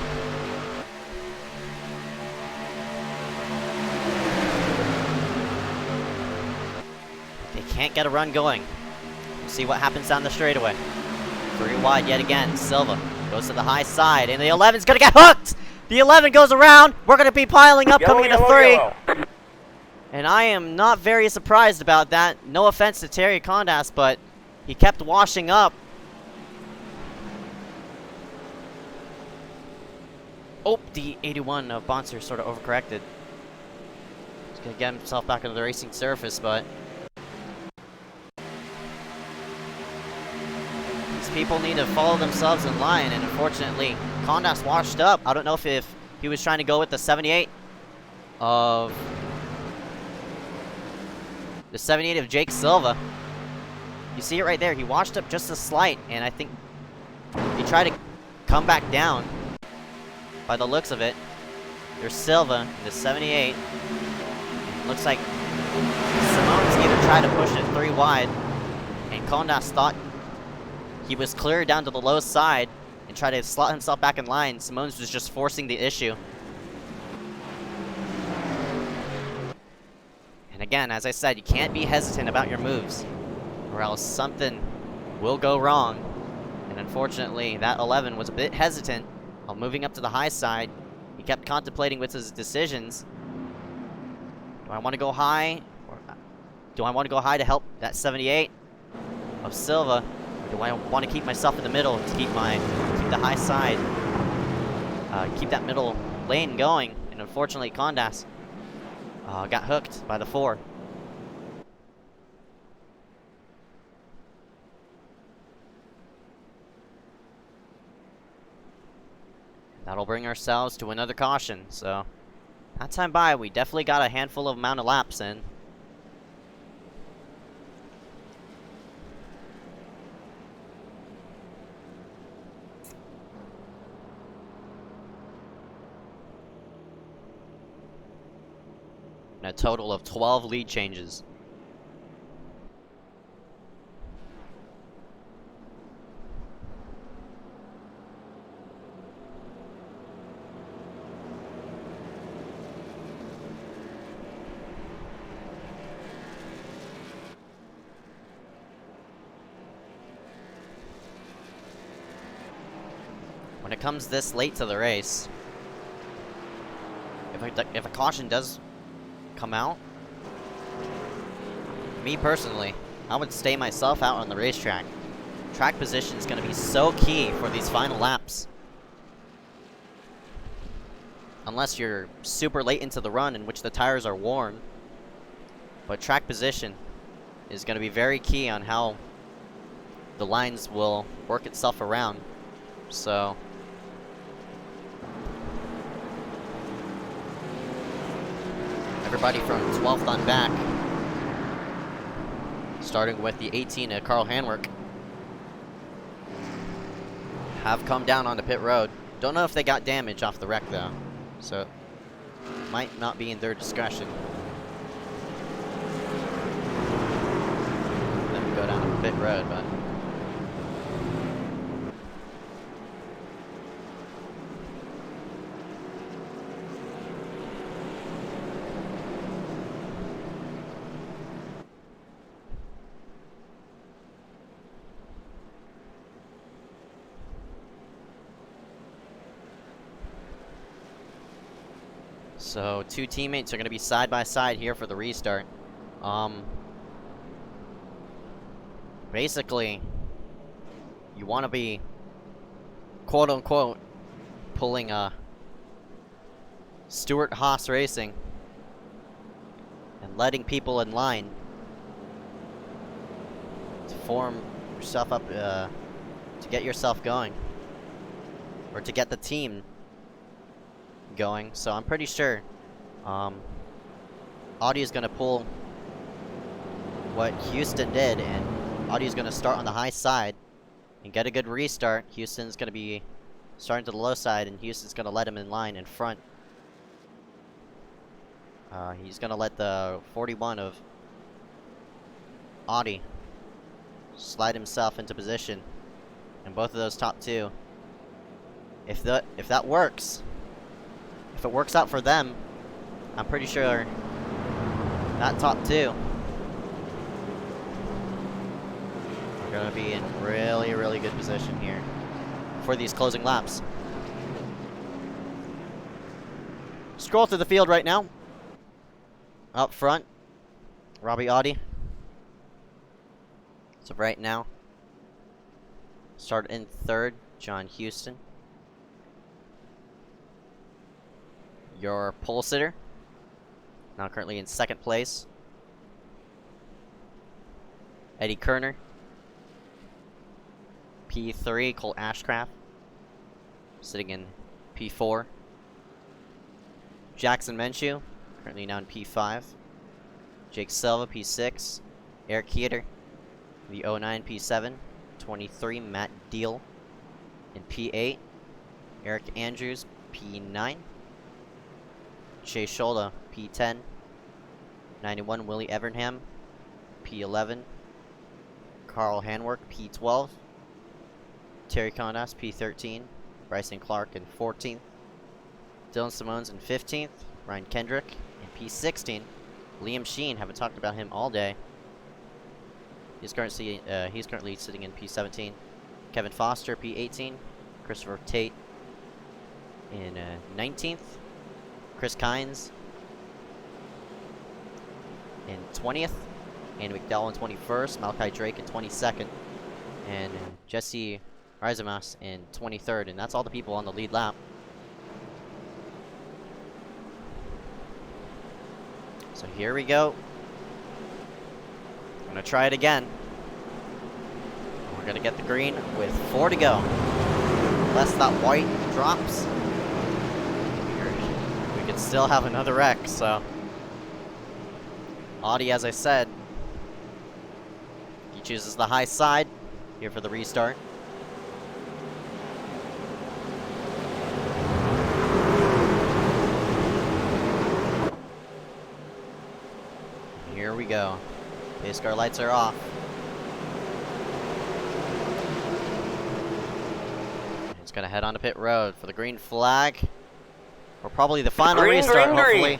They can't get a run going. We'll see what happens down the straightaway. 3 wide yet again. Silva goes to the high side, and the 11's gonna get hooked! The 11 goes around. We're going to be piling up, coming into 3. And I am not very surprised about that. No offense to Terry Condas, but he kept washing up. Oh, the 81 of Bonser sort of overcorrected. He's going to get himself back onto the racing surface, but these people need to follow themselves in line, and unfortunately, Condas washed up. I don't know if he was trying to go with the 78 of Jake Silva. You see it right there. He washed up just a slight, and I think he tried to come back down by the looks of it. There's Silva, the 78. Looks like Simone's either tried to push it 3 wide, and Condas thought he was clear down to the low side and tried to slot himself back in line. Simone's was just forcing the issue. And again, as I said, you can't be hesitant about your moves, or else something will go wrong. And unfortunately, that 11 was a bit hesitant while moving up to the high side. He kept contemplating with his decisions. Do I want to go high? Or do I want to go high to help that 78 of Silva? Or do I want to keep myself in the middle to keep the high side, keep that middle lane going? And unfortunately, Condas got hooked by the 4. That'll bring ourselves to another caution, so that time by, we definitely got a handful of amount of laps in. And a total of 12 lead changes. When it comes this late to the race, if a caution does come out, me personally, I would stay myself out on the racetrack. Track position is going to be so key for these final laps. Unless you're super late into the run in which the tires are worn. But track position is going to be very key on how the lines will work itself around. So everybody from 12th on back, starting with the 18 of Carl Hanwerk, have come down on the pit road. Don't know if they got damage off the wreck though, so it might not be in their discretion. Let me go down the pit road, but so 2 teammates are going to be side by side here for the restart. Basically, you want to be, quote unquote, pulling Stuart Haas Racing and letting people in line to form yourself up, to get yourself going, or to get the team going. So I'm pretty sure Audi is going to pull what Houston did, and Audi is going to start on the high side and get a good restart. Houston's going to be starting to the low side, and Houston's going to let him in line in front. He's going to let the 41 of Audi slide himself into position, and both of those top 2, if that works, if it works out for them, I'm pretty sure that top 2 are going to be in really, really good position here for these closing laps. Scroll through the field right now. Up front, Robbie Audi. So right now, start in 3rd, John Houston. Your pole sitter, now currently in 2nd place, Eddie Kerner. P3, Cole Ashcraft, sitting in P4. Jackson Menchu, currently now in P5. Jake Silva, P6. Eric Keeter, the 09 P7. 23, Matt Deal in P8. Eric Andrews, P9. Jay Shola, P10. 91, Willie Evernham, P11. Carl Hanwerk, P12. Terry Condas, P13. Bryson Clark in 14th. Dylan Simones in 15th. Ryan Kendrick in P16. Liam Sheen, haven't talked about him all day. He's currently sitting in P17. Kevin Foster, P18. Christopher Tate in 19th. Chris Kynes in 20th. Andy McDowell in 21st. Malachi Drake in 22nd. And Jesse Reisemas in 23rd. And that's all the people on the lead lap. So here we go. I'm gonna try it again. We're gonna get the green with 4 to go. Unless that white drops, we could still have another wreck. So Audi, as I said, he chooses the high side here for the restart. Here we go. Pace car lights are off. It's gonna head on to pit road for the green flag. Or probably the final restart, hopefully.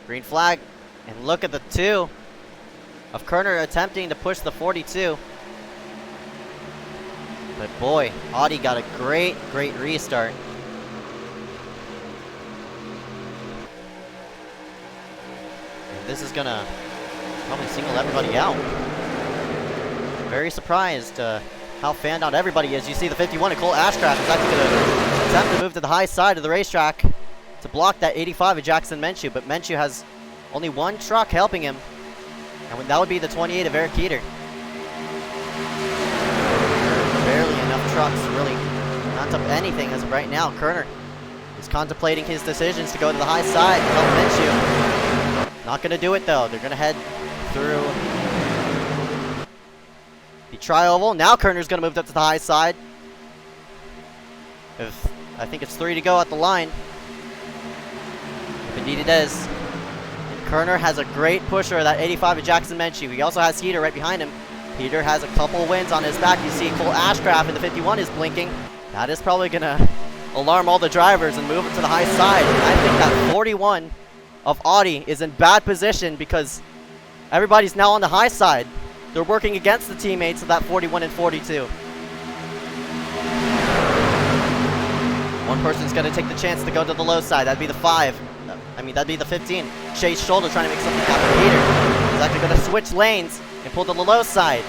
Green flag. And look at the 2 of Kerner attempting to push the 42. But boy, Audi got a great restart. And this is gonna probably single everybody out. Very surprised how fanned out everybody is. You see the 51 of Cole Ashcraft is actually gonna attempt to move to the high side of the racetrack to block that 85 of Jackson Menchu, but Menchu has only 1 truck helping him, and that would be the 28 of Eric Keeter. Barely enough trucks to really mount up anything as of right now. Kerner is contemplating his decisions to go to the high side to help Menchu. Not going to do it though. They're going to head through the tri-oval. Now Kerner's going to move up to the high side. I think it's 3 to go at the line. If indeed it is. Kerner has a great pusher of that 85 of Jackson Menchu. He also has Heater right behind him. Heater has a couple wins on his back. You see Cole Ashcraft in the 51 is blinking. That is probably going to alarm all the drivers and move it to the high side. And I think that 41 of Audi is in bad position because everybody's now on the high side. They're working against the teammates of that 41 and 42. One person's going to take the chance to go to the low side. That'd be the 5. That'd be the 15. Chase Shoulder trying to make something happen. Peter is actually going to switch lanes and pull to the low side.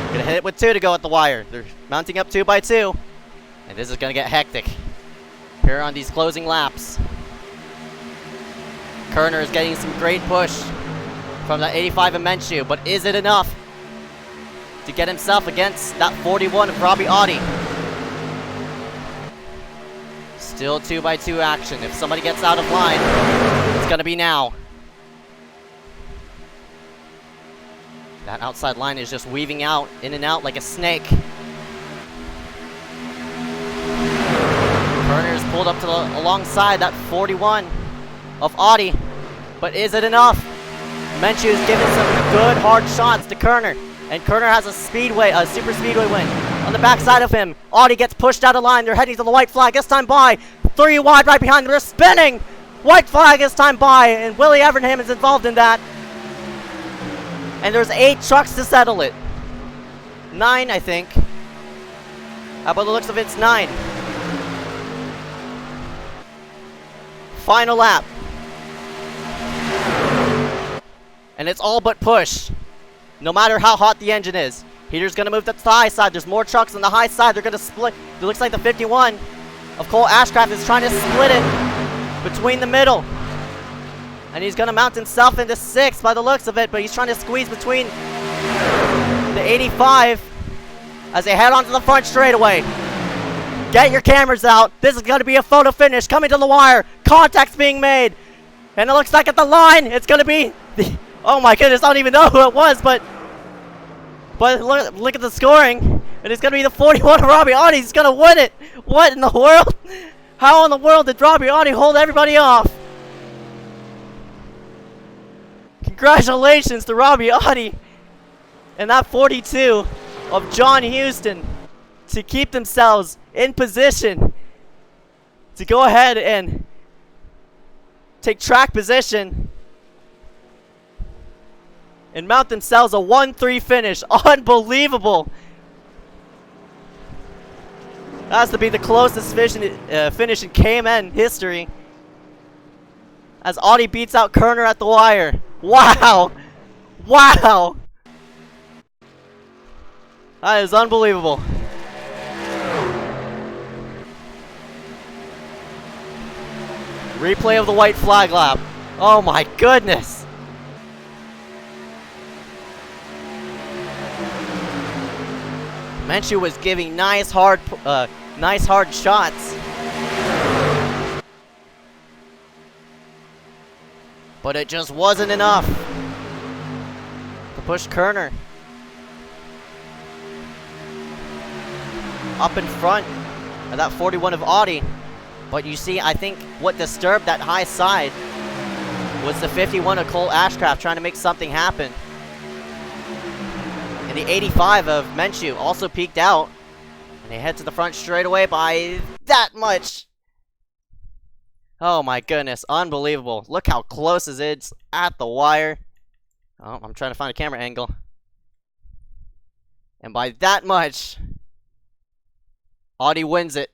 Going to hit it with 2 to go at the wire. They're mounting up 2 by 2. And this is going to get hectic here on these closing laps. Kerner is getting some great push from that 85 of Menchu, but is it enough to get himself against that 41 of Robbie Audi? Still 2 by 2 action. If somebody gets out of line, it's going to be now. That outside line is just weaving out, in and out like a snake. Kerner's pulled up to the alongside that 41 of Audi, but is it enough? Menchu is giving some good hard shots to Kerner, and Kerner has a super speedway win. On the backside of him, Audi gets pushed out of line. They're heading to the white flag. This time by 3 wide right behind them. They're spinning. White flag this time by, and Willie Evernham is involved in that. And there's 8 trucks to settle it. 9, I think. By the looks of it, it's 9. Final lap. And it's all but push. No matter how hot the engine is. Heater's going to move to the high side. There's more trucks on the high side. They're going to split. It looks like the 51 of Cole Ashcraft is trying to split it between the middle. And he's going to mount himself into 6th by the looks of it, but he's trying to squeeze between the 85 as they head onto the front straightaway. Get your cameras out. This is going to be a photo finish coming to the wire. Contact's being made. And it looks like at the line, it's going to be the, oh my goodness, I don't even know who it was, but look at the scoring. And it's going to be the 41 of Robbie Audi. He's going to win it. What in the world? How in the world did Robbie Audi hold everybody off? Congratulations to Robbie Audi and that 42 of John Houston. to keep themselves in position to go ahead and take track position and mount themselves a 1-3 finish. Unbelievable. That has to be the closest finish in KMN history, as Audi beats out Kerner at the wire. Wow! Wow! That is unbelievable. Replay of the white flag lap. Oh my goodness! Menchu was giving nice hard shots, but it just wasn't enough to push Kerner up in front of that 41 of Audi. But you see, I think what disturbed that high side was the 51 of Cole Ashcraft trying to make something happen. And the 85 of Menchu also peaked out, and they head to the front straightaway by that much. Oh my goodness, unbelievable. Look how close it is at the wire. Oh, I'm trying to find a camera angle. And by that much, Audi wins it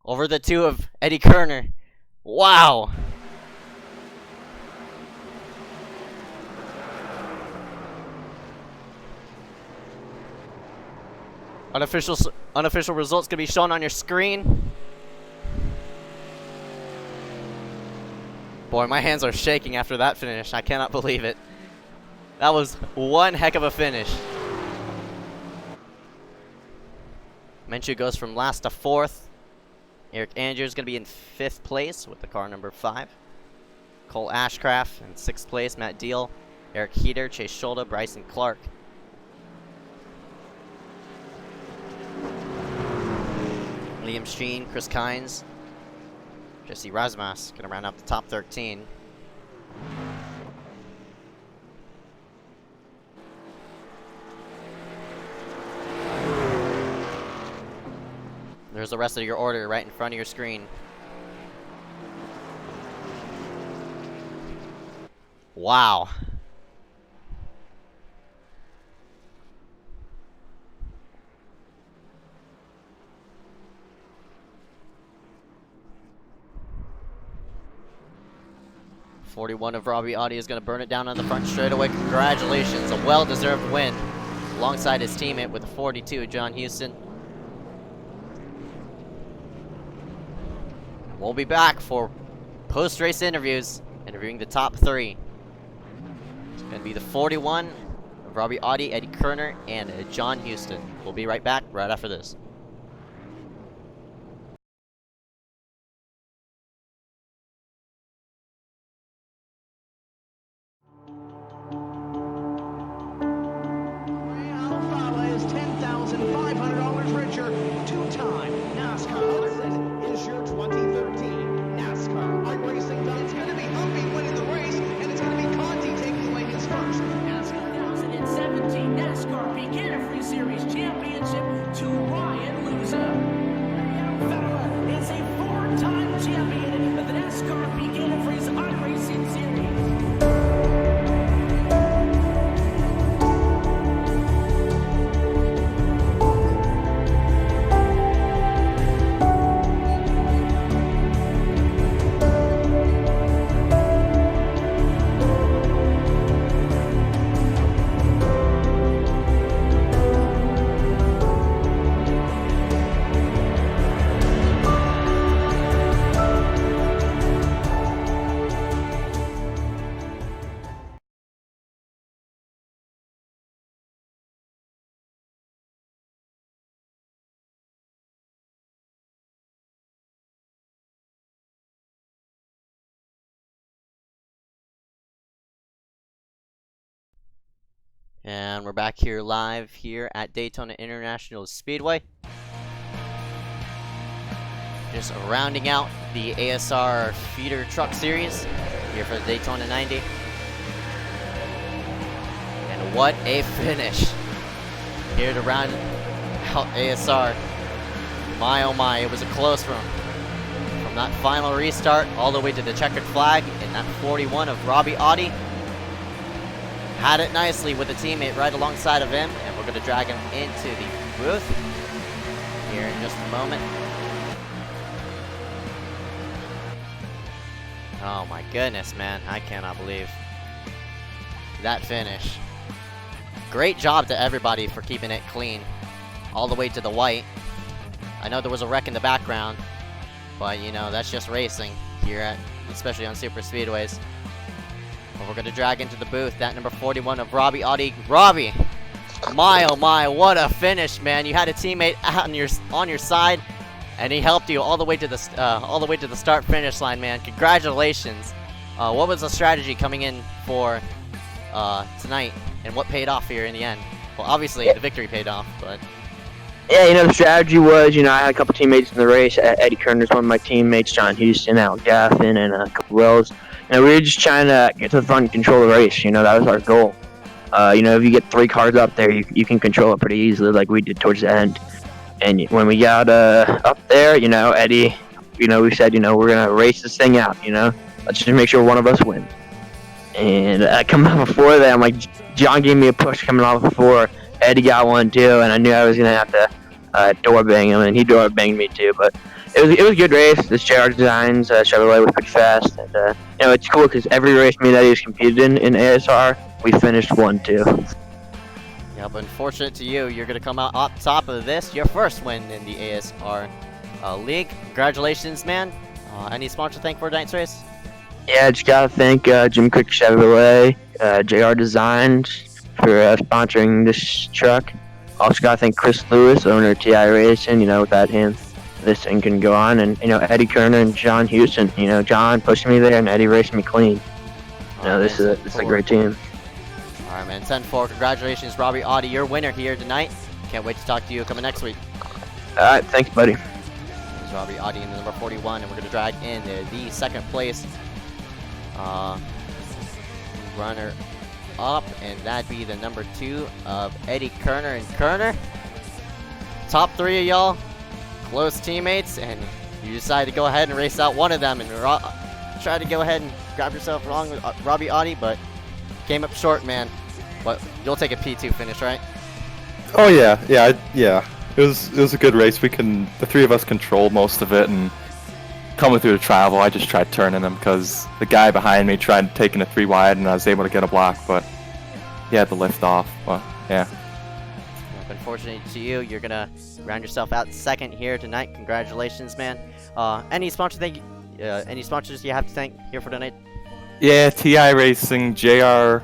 over the two of Eddie Kerner. Wow. Unofficial results gonna be shown on your screen. Boy, my hands are shaking after that finish. I cannot believe it. That was one heck of a finish. Menchu goes from last to 4th. Eric Andrews going to be in 5th place with the car number 5. Cole Ashcraft in 6th place. Matt Deal, Eric Heater, Chase Schulda, Bryson Clark. Liam Sheen, Chris Kynes, Jesse Rasmus going to round up the top 13. There's the rest of your order right in front of your screen. Wow. '41 of Robbie Audi is going to burn it down on the front straightaway. Congratulations, a well-deserved win alongside his teammate with the 42, John Houston. We'll be back for post-race interviews, interviewing the top 3. It's going to be the 41 of Robbie Audi, Eddie Kerner, and John Houston. We'll be right back right after this. Alfala is $10,500 richer. Two-time NASCAR legend is your 2013 NASCAR iRacing. It's going to be Humpy winning the race, and it's going to be Conti taking away his first NASCAR 2017 NASCAR Beginner Free Series Championship to Ryan Luza. Alfala is a 4-time champion of the NASCAR Beginner Free iRacing Series. And we're back here live here at Daytona International Speedway. Just rounding out the ASR feeder truck series here for the Daytona 90. And what a finish here to round out ASR. My oh my, it was a close one. From that final restart all the way to the checkered flag in that 41 of Robbie Audi. Had it nicely with a teammate right alongside of him, and we're going to drag him into the booth here in just a moment. Oh my goodness, man. I cannot believe that finish. Great job to everybody for keeping it clean all the way to the white. I know there was a wreck in the background, but you know, that's just racing here at, especially on super speedways. But we're going to drag into the booth that number 41 of Robbie Audi. Robbie, my oh my, what a finish, man. You had a teammate on your side, and he helped you all the way to the start finish line, man. Congratulations. What was the strategy coming in for tonight, and what paid off here in the end? Well, obviously the victory paid off, but yeah, you know, the strategy was, you know, I had a couple teammates in the race. Eddie Kerner's one of my teammates, John Houston, Al Gaffin, and a couple Wells. And we were just trying to get to the front and control the race. You know, that was our goal. You know, if you get 3 cars up there, you can control it pretty easily, like we did towards the end. And when we got up there, you know, Eddie, you know, we said, you know, we're gonna race this thing out. You know, let's just make sure one of us wins. And coming up before that, I'm like, John gave me a push coming off before. Eddie got one too, and I knew I was gonna have to door bang him, and he door banged me too. But it was a good race. This JR Designs Chevrolet was pretty fast, and you know, it's cool because every race me that he's competed in ASR, we finished 1-2. yeah, but unfortunate to you, you're gonna come out on top of this, your first win in the ASR league. Congratulations, man. Any sponsor to thank for tonight's race? Yeah, just gotta thank Jim Cook Chevrolet, JR Designs for sponsoring this truck. Also gotta thank Chris Lewis, owner of TI Racing. You know, without him, this thing can go on. And you know, Eddie Kerner and John Houston. You know, John pushing me there, and Eddie racing me clean. You know, this is a great team. All right, man. 10-4. Congratulations, Robbie Audi, your winner here tonight. Can't wait to talk to you coming next week. All right, thanks, buddy. This is Robbie Audi in the number 41, and we're gonna drag in the second place runner up, and that'd be the number 2 of Eddie Kerner and Kerner. Top 3 of y'all, close teammates, and you decided to go ahead and race out one of them and try to go ahead and grab yourself along with Robbie Audi, but came up short, man. But you'll take a P2 finish, right? Oh yeah. It was a good race. The 3 of us controlled most of it, and coming through the travel, I just tried turning him because the guy behind me tried taking a 3 wide, and I was able to get a block, but he had to lift off. But yeah. Unfortunately to you, you're gonna round yourself out second here tonight. Congratulations, man. Any sponsors you have to thank here for tonight? Yeah, TI Racing, JR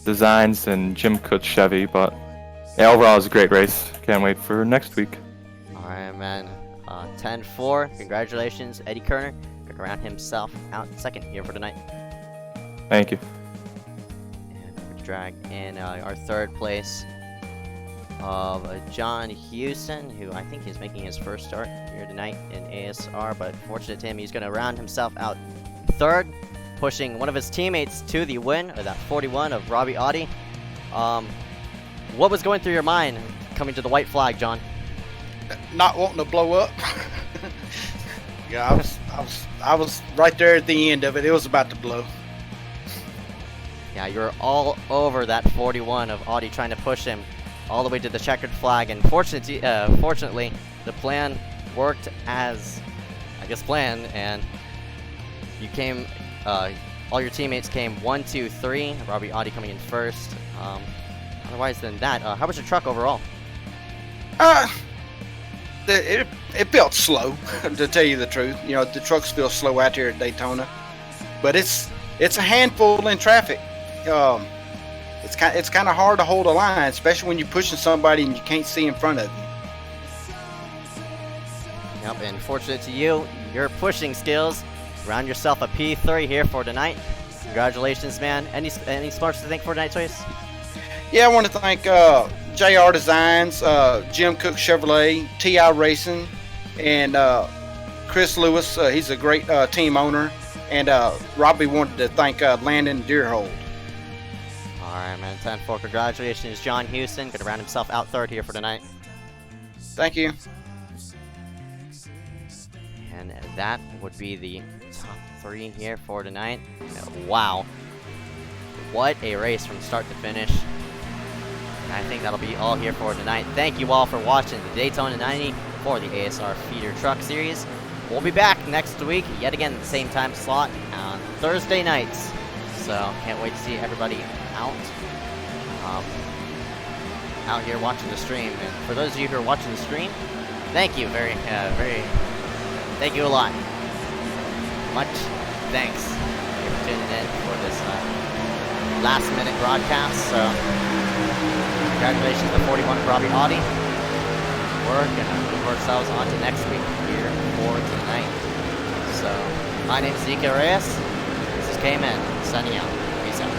Designs, and Jim Cook Chevy. But yeah, overall it was a great race. Can't wait for next week. All right, man. 10-4. Congratulations, Eddie Kerner. Gonna round himself out second here for tonight. Thank you. And we're gonna drag in our third place of John Houston, who I think is making his first start here tonight in ASR, but fortunate to him, he's going to round himself out third, pushing one of his teammates to the win, or that 41 of Robbie Audi. What was going through your mind coming to the white flag, John? Not wanting to blow up. Yeah, I was right there at the end of it. It was about to blow. Yeah, you were all over that 41 of Audi, trying to push him all the way to the checkered flag, and fortunately, the plan worked as, I guess, planned, and you came, all your teammates came 1, 2, 3, Robbie Audi coming in first. Otherwise than that, how was your truck overall? It felt slow, to tell you the truth. You know, the trucks feel slow out here at Daytona, but it's a handful in traffic. It's kind of hard to hold a line, especially when you're pushing somebody and you can't see in front of you. Yep, and fortunate to you, your pushing skills round yourself a P3 here for tonight. Congratulations, man. Any sponsors to thank for tonight's race? Yeah, I want to thank JR Designs, Jim Cook Chevrolet, TI Racing, and Chris Lewis. He's a great team owner. And Robbie wanted to thank Landon Deerhold. Alright, man. 10-4. Congratulations, John Houston. Gonna round himself out third here for tonight. Thank you. And that would be the top 3 here for tonight. Wow. What a race from start to finish. And I think that'll be all here for tonight. Thank you all for watching the Daytona 90 for the ASR Feeder Truck Series. We'll be back next week, yet again at the same time slot on Thursday nights. So, can't wait to see everybody out here watching the stream. And for those of you who are watching the stream, thank you thank you a lot. Much thanks for tuning in for this last minute broadcast. So, congratulations to 41 Robbie Audi. We're gonna move ourselves on to next week here for tonight. So, my name is Zeke Reyes. This is K-Man, signing out. Peace out.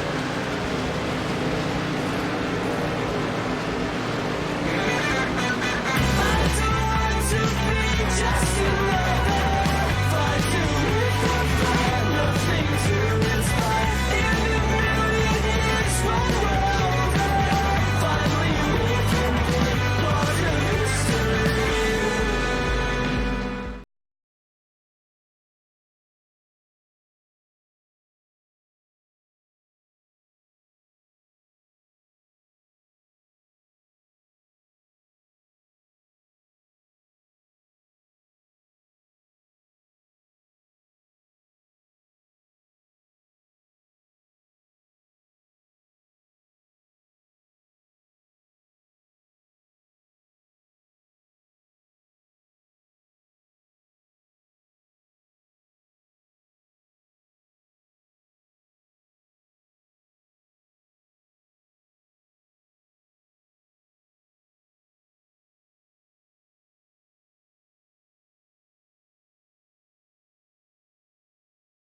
I don't want to be just another